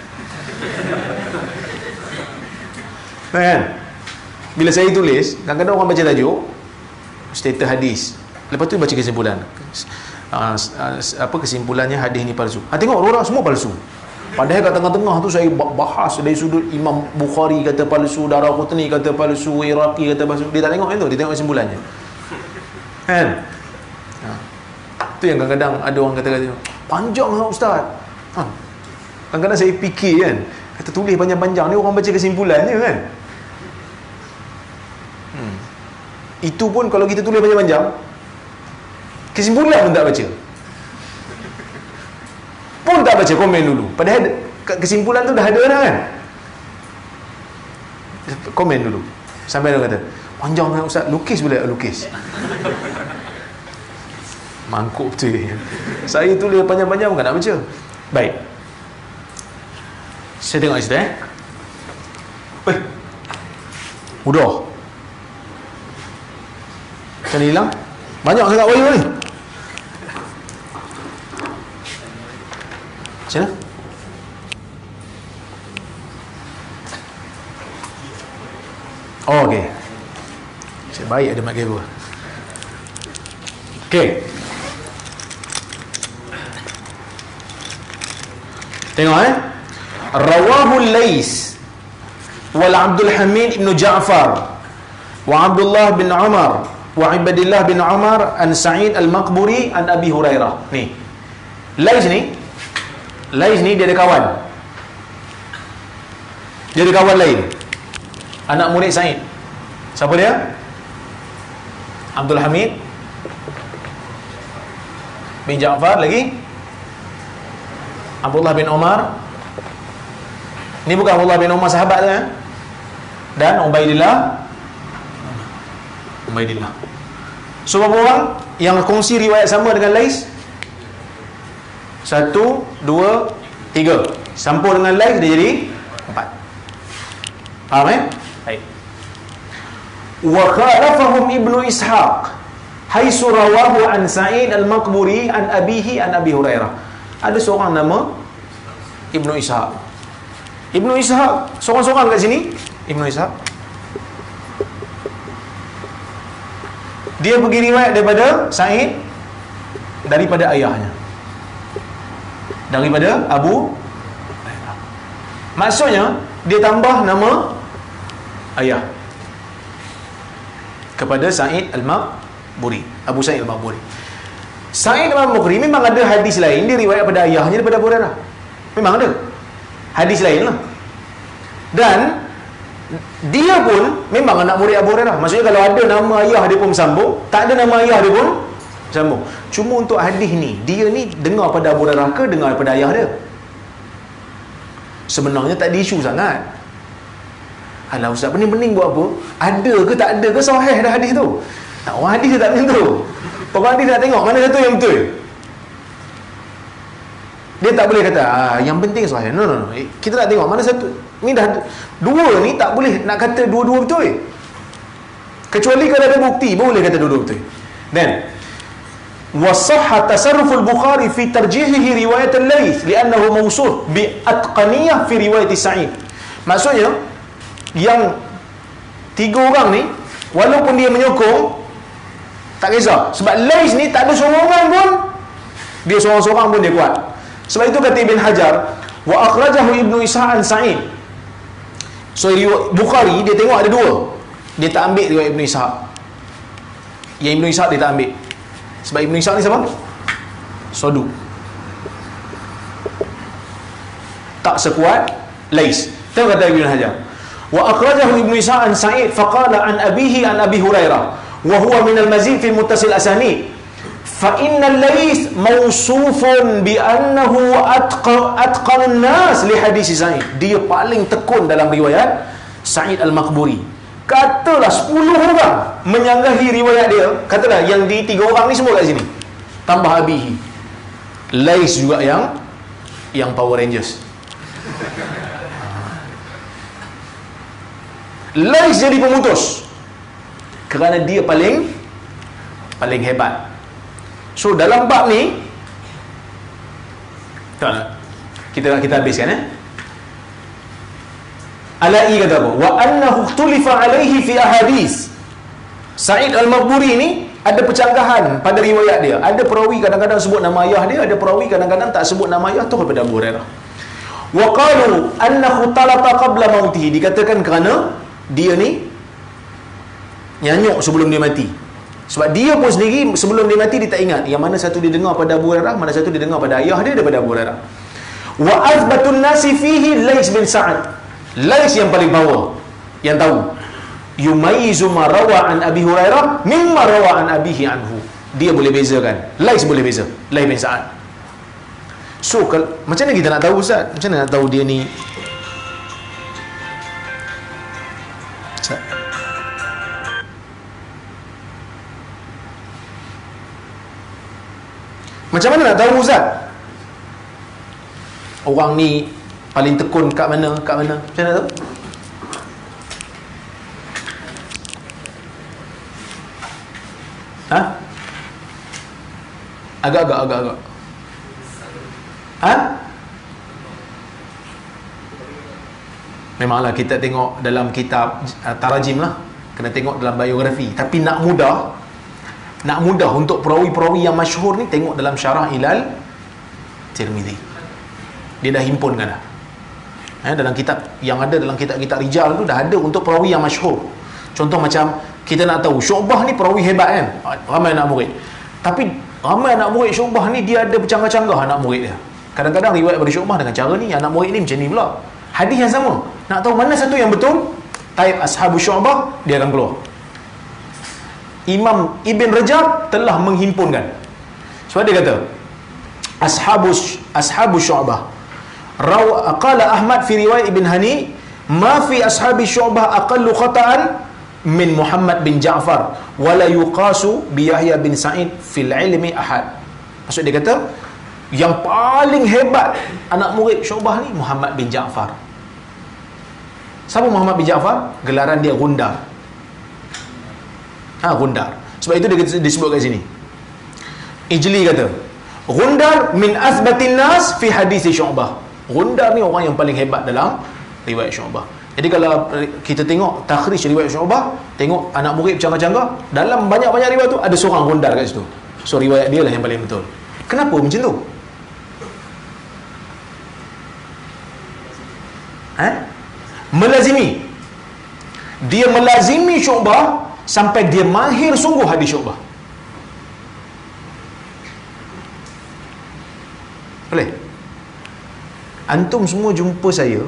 Kan? Bila saya tulis, kadang-kadang orang baca tajuk, status hadis, lepas tu baca kesimpulan. Apa kesimpulannya, hadis ni palsu. Tengok orang semua palsu. Padahal kat tengah-tengah tu saya bahas dari sudut Imam Bukhari kata palsu, Daraqutni kata palsu, Iraqi kata palsu. Dia tak tengok itu, dia tengok kesimpulannya. Kan? Tu yang kadang-kadang ada orang kata panjang lah ustaz. Kadang-kadang saya fikir kan, kata tulis panjang-panjang ni orang baca kesimpulannya kan. Itu pun kalau kita tulis panjang-panjang, kesimpulan pun tak baca. Pun tak baca, komen dulu. Padahal kesimpulan tu dah ada dah kan. Komen dulu. Sampai dia kata, panjang kan ustaz, lukis boleh lukis. Mangkuk betul dia. Saya tulis panjang-panjang bukan nak baca. Baik. Saya tengok di situ Mudah. Macam ni hilang. Banyak sangat wayang ni. Macam mana? Oh, okey. Saya baik ada mak kabel. Okey. Tengok Rawahu Lais wal Abdul Hamid ibn Ja'far wa Abdullah bin Umar wa Ibadillah bin Umar an Sa'id al-Maqburi an Abi Hurairah. Ni Lais ni dia ada kawan. Dia ada kawan lain, anak murid Sa'id. Siapa dia? Abdul Hamid bin Ja'far, lagi Abdullah bin Umar. Ni bukan Abdullah bin Umar sahabat dia, dan Ubaidillah. So berapa orang yang kongsi riwayat sama dengan Lais? 1, 2, 3. Campur dengan Lais dia jadi 4. Faham Baik. Wa khalafahum Ibnu Ishaq haitsu rawahu an Sa'id al-Maqburi an abihi an Abi Hurairah. Ada seorang nama Ibnu Ishaq. Ibnu Ishaq seorang-seorang kat sini. Ibnu Ishaq dia pergi riwayat daripada Sa'id daripada ayahnya, daripada Abu. Maksudnya dia tambah nama ayah kepada Sa'id al-Maqburi, Abu Sa'id al-Maqburi. Sa'id al-Maqburi memang ada hadis lain dia riwayat pada ayahnya daripada Abu Hurairah. Memang ada hadis lain lah. Dan Dia pun memang anak murid Abu Hurairah. Maksudnya kalau ada nama ayah dia pun sambung, tak ada nama ayah dia pun sambung. Cuma untuk hadis ni, dia ni dengar pada Abu Hurairah ke dengar pada ayah dia? Sebenarnya tak ada isu sangat. Alah ustaz, pening-pening buat apa? Ada ke tak ada ke sahih dah hadis tu? Tak, orang hadis dia tak macam tu. Orang hadis nak tengok mana satu yang betul. Dia tak boleh kata yang penting sahih. No. Kita nak tengok mana satu. Ni dah dua ni tak boleh nak kata dua-dua betul. Kecuali kalau ada bukti boleh kata dua-dua betul. Dan wasahha tasarruf al-Bukhari fi tarjihihi riwayat al-Laits li'annahu mawsuf bi atqaniyah fi riwayat Sa'id. Maksudnya yang tiga orang ni walaupun dia menyokong tak kisah, sebab Laits ni tak ada sorongan pun dia seorang-seorang pun dia kuat. Sebab itu kata Ibn Hajar, wa akhrajahu Ibnu Ishaq an Sa'id. So Bukhari dia tengok ada dua, dia tak ambil riwayat Ibnu Ishaq. Yang Ibnu Ishaq dia tak ambil. Sebab Ibnu Ishaq ni siapa? Saduq. Tak sekuat Laits. Tengok kata Ibn Hajar. Wa akhrajahu Ibnu Ishaq an Sa'id faqala an abihi an Abi Hurairah wa huwa min al-mazid fi muttasil asanid. Fa innal Laits mawsufun bi annahu atqan an-nas li hadis Sa'id. Dia paling tekun dalam riwayat Sa'id al-Maqburi. Katalah 10 orang menyanggahi riwayat dia, katalah yang di 3 orang ni semua kat sini. Tambah abihi. Laits juga yang Power Rangers. Laits jadi pemutus kerana dia paling hebat. So dalam bab ni kita habiskan Alai kata apa? Wa annahu ikhtulifa alaihi fi ahadith. Sa'id al-Maqburi ni ada percanggahan pada riwayat dia. Ada perawi kadang-kadang sebut nama ayah dia, ada perawi kadang-kadang tak sebut nama ayah tu kepada Abu Hurairah. Wa qalu annahu talata qabla mautihi. Dikatakan kerana dia ni nyanyuk sebelum dia mati. Sebab dia pun sendiri sebelum dia mati dia tak ingat yang mana satu dia dengar pada Abu Hurairah, mana satu dia dengar pada ayah dia daripada Abu Hurairah. Wa azbatun nasi fihi Laits bin Sa'ad. Laits yang paling power, yang tahu. Yumayyizu ma rawa an Abi Hurairah mimma rawa an abihi anhu. Dia boleh bezakan. Laits boleh beza. Laits bin Sa'ad. So macam mana kita nak tahu ustaz? Macam mana nak tahu dia ni Macam mana nak tahu ustaz? Orang ni paling tekun kat mana? Macam mana tahu? Agak-agak. Memanglah kita tengok dalam kitab tarajim lah, kena tengok dalam biografi. Tapi nak mudah untuk perawi-perawi yang masyhur ni, tengok dalam Syarah Ilal Tirmizi. Dia dah himpunkan dah. Dalam kitab yang ada dalam kitab-kitab rijal tu dah ada untuk perawi yang masyhur. Contoh macam kita nak tahu Syu'bah ni perawi hebat kan, ramai anak murid. Tapi ramai anak murid Syu'bah ni dia ada bercanggah-canggah anak murid dia. Kadang-kadang riwayat dari Syu'bah dengan cara ni, anak murid ni macam ni pula. Hadis yang sama. Nak tahu mana satu yang betul, taib ashabu Syu'bah, dia akan keluar. Imam Ibn Rajab telah menghimpunkan. Sebab dia kata ashabu Syu'bah. Qala Ahmad fi riwayat Ibn Hani, ma fi ashabi Syu'bah aqallu khata'an min Muhammad bin Ja'far wala yuqasu bi Yahya bin Sa'id fil ilmi ahad. Maksud dia kata yang paling hebat anak murid Syu'bah ni Muhammad bin Ja'far. Siapa Muhammad bin Ja'far? Gelaran dia Gundar. Gundar. Sebab itu dia disebut kat sini. Ijli kata Gundar min asbatin nas fi hadis Syu'bah. Gundar ni orang yang paling hebat dalam riwayat Syu'bah. Jadi kalau kita tengok takhrij riwayat Syu'bah, tengok anak murid bercanggah-canggah, dalam banyak-banyak riwayat tu ada seorang Gundar kat situ. So riwayat dia lah yang paling betul. Kenapa macam tu? Melazimi. Dia melazimi Syu'bah sampai dia mahir sungguh hadis Syu'bah. Boleh? Antum semua jumpa saya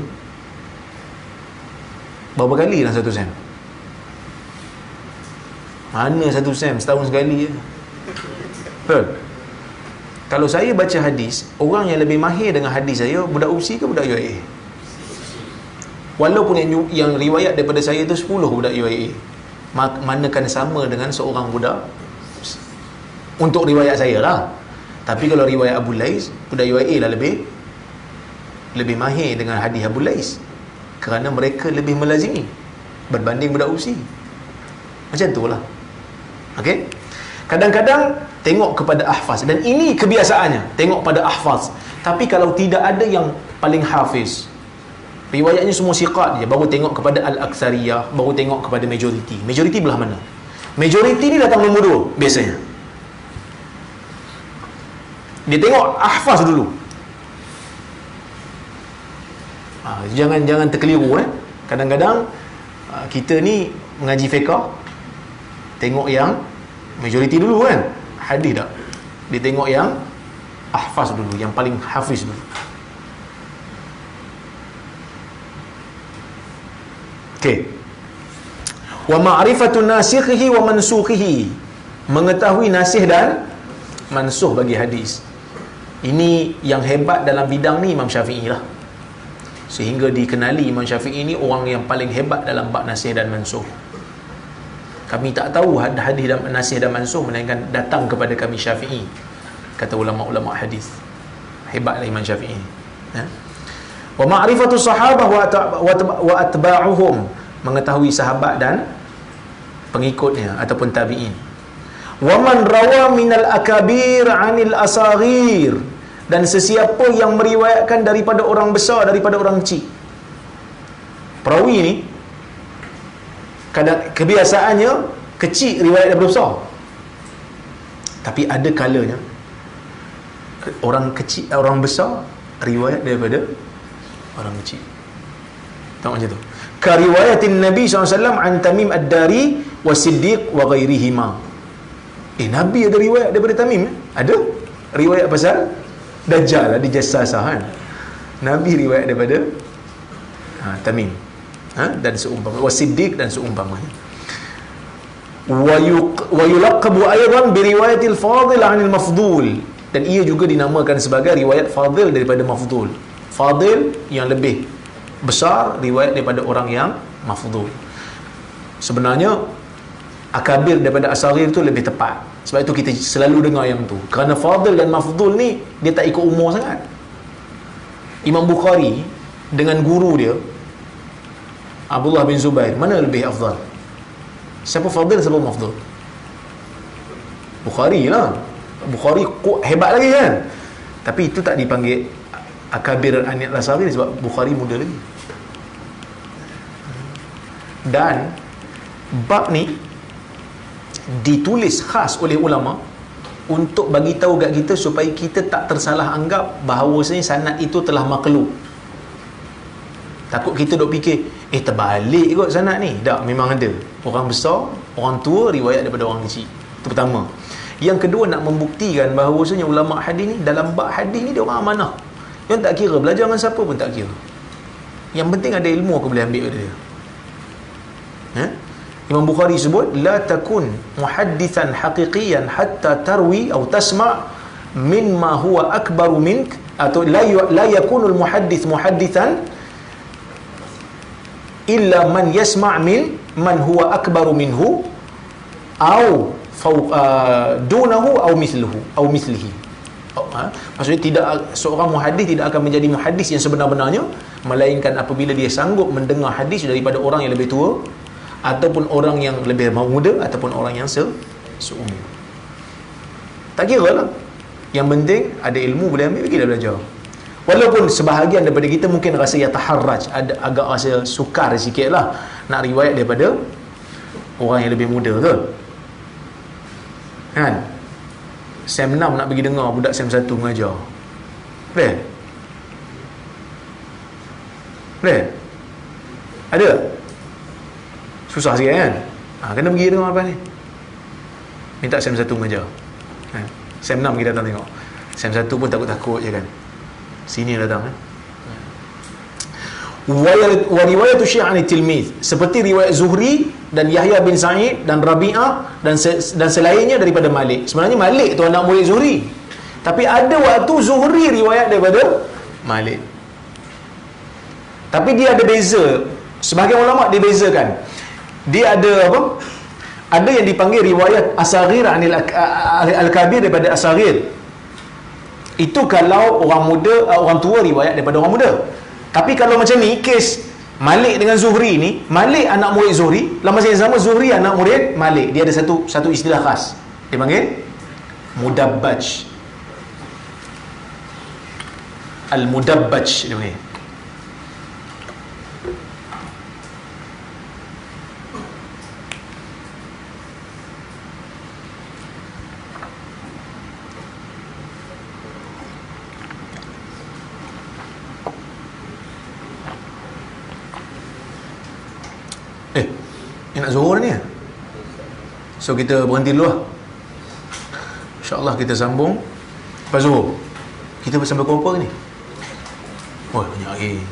Berapa kali dalam satu sem? Mana satu sem? Setahun sekali je. Betul? Kalau saya baca hadis, orang yang lebih mahir dengan hadis saya budak UPSI ke budak UIA? Walaupun yang riwayat daripada saya tu 10 budak UIA, manakan sama dengan seorang budak untuk riwayat saya lah. Tapi kalau riwayat Abu Lais, budak UIA lah lebih mahir dengan hadis Abu Lais, kerana mereka lebih melazimi berbanding budak UPSI. Macam tu lah. Okey? Kadang-kadang tengok kepada ahfaz, dan ini kebiasaannya, tengok pada ahfaz. Tapi kalau tidak ada yang paling hafiz, riwayatnya semua siqat je, baru tengok kepada al-aktsariyah, baru tengok kepada majoriti. Majoriti belah mana? Majoriti ni datang nombor 2 biasanya. Dia tengok ahfaz dulu. Jangan terkeliru Kadang-kadang kita ni mengaji fiqh, tengok yang majoriti dulu kan. Hadis tak. Dia tengok yang ahfaz dulu, yang paling hafiz dulu. Okey. Wa ma'rifatu nasikhihi wa mansukhihi, mengetahui nasikh dan mansukh bagi hadis. Ini yang hebat dalam bidang ni Imam Syafi'i lah. Sehingga dikenali Imam Syafi'i ni orang yang paling hebat dalam bab nasikh dan mansukh. Kami tak tahu hadis dan nasikh dan mansukh melainkan datang kepada kami Syafi'i, kata ulama-ulama hadis. Hebatlah Imam Syafi'i. Wa ma'rifatu sahabah wa atba'uhum, mengetahui sahabat dan pengikutnya ataupun tabi'in. Wa man rawa minal akabir 'anil asaghir, dan sesiapa yang meriwayatkan daripada orang besar daripada orang kecil. Perawi ni kadang kebiasaannya kecil riwayat daripada besar, tapi ada kalanya orang kecil, orang besar riwayat daripada orang kecil. Tengok macam tu. Ka riwayatin Nabi SAW an Tamim ad-Dari wa Siddiq wa ghairihima. Nabi ada riwayat daripada Tamim? Ada riwayat pasal Dajjal lah, dijassasah kan. Nabi riwayat daripada Tamim dan seumpama, wa Siddiq dan seumpamanya. Wa yulaqabu aydan bi riwayatil fadil 'anil mafdul, dan ia juga dinamakan sebagai riwayat fadil daripada mafdul. Fadil yang lebih besar, riwayat daripada orang yang mafdul. Sebenarnya akabir daripada asagir tu lebih tepat. Sebab itu kita selalu dengar yang tu. Kerana fadil dan mafdul ni dia tak ikut umur sangat. Imam Bukhari dengan guru dia Abdullah bin Zubair, mana lebih afdal? Siapa fadil, siapa mafdul? Bukhari lah. Bukhari hebat lagi kan. Tapi itu tak dipanggil akabir anil asagir sebab Bukhari muda lagi. Dan bab ni ditulis khas oleh ulama untuk bagi tahu kat kita supaya kita tak tersalah anggap bahawasanya sanad itu telah makhluk. Takut kita duk fikir terbalik kot sanad ni. Tak, memang ada orang besar, orang tua riwayat daripada orang kecil. Itu pertama. Yang kedua, nak membuktikan bahawasanya ulama hadis ni dalam bab hadis ni dia orang amanah. Yang tak kira belajar dengan siapa pun tak kira. Yang penting ada ilmu aku boleh ambil dari dia. Imam Bukhari sebut la takun muhaddithan haqiqiyan hatta tarwi atau tasma' mimma huwa akbaru mink, atau la yakunul muhaddith muhaddithan illa man yasma' min man huwa akbaru minhu au dunahu au mithluhu au mithlihi. Maksudnya tidak, seorang muhaddis tidak akan menjadi muhaddis yang sebenar-benarnya melainkan apabila dia sanggup mendengar hadis daripada orang yang lebih tua, ataupun orang yang lebih muda, ataupun orang yang seumur. Tak kira lah. Yang penting ada ilmu boleh ambil, pergi dah belajar. Walaupun sebahagian daripada kita mungkin rasa yataharraj, ada agak rasa sukar sikit lah nak riwayat daripada orang yang lebih muda ke kan. Sem 6 nak pergi dengar budak Sem 1 mengajar, boleh? Boleh? Ada? Susah sikit kan. Kena pergi dengar apa ni, minta Sem 1 mengajar kan? Sem 6 kita datang tengok. Sem 1 pun takut-takut je kan, sini datang kan. wa riwayat Syekh an tilmiz, seperti riwayat Zuhri dan Yahya bin Sa'id dan Rabi'ah dan selainnya daripada Malik. Sebenarnya Malik tu anak murid Zuhri, tapi ada waktu Zuhri riwayat daripada Malik. Tapi dia ada beza. Sebahagian ulama dia bezakan. Dia ada apa? Ada yang dipanggil riwayat As-Saghir anil Al-Kabir daripada As-Saghir. Itu kalau orang muda, orang tua riwayat daripada orang muda. Tapi kalau macam ni, kes Malik dengan Zuhri ni, Malik anak murid Zuhri, dalam masa yang sama Zuhri anak murid Malik. Dia ada satu istilah khas. Dia panggil Mudabbaj. Al-Mudabbaj dia panggil. Nak zuhur ni ya? So kita berhenti dulu lah. InsyaAllah kita sambung lepas zuhur. Kita sampai pukul berapa ni? Oh banyak lagi.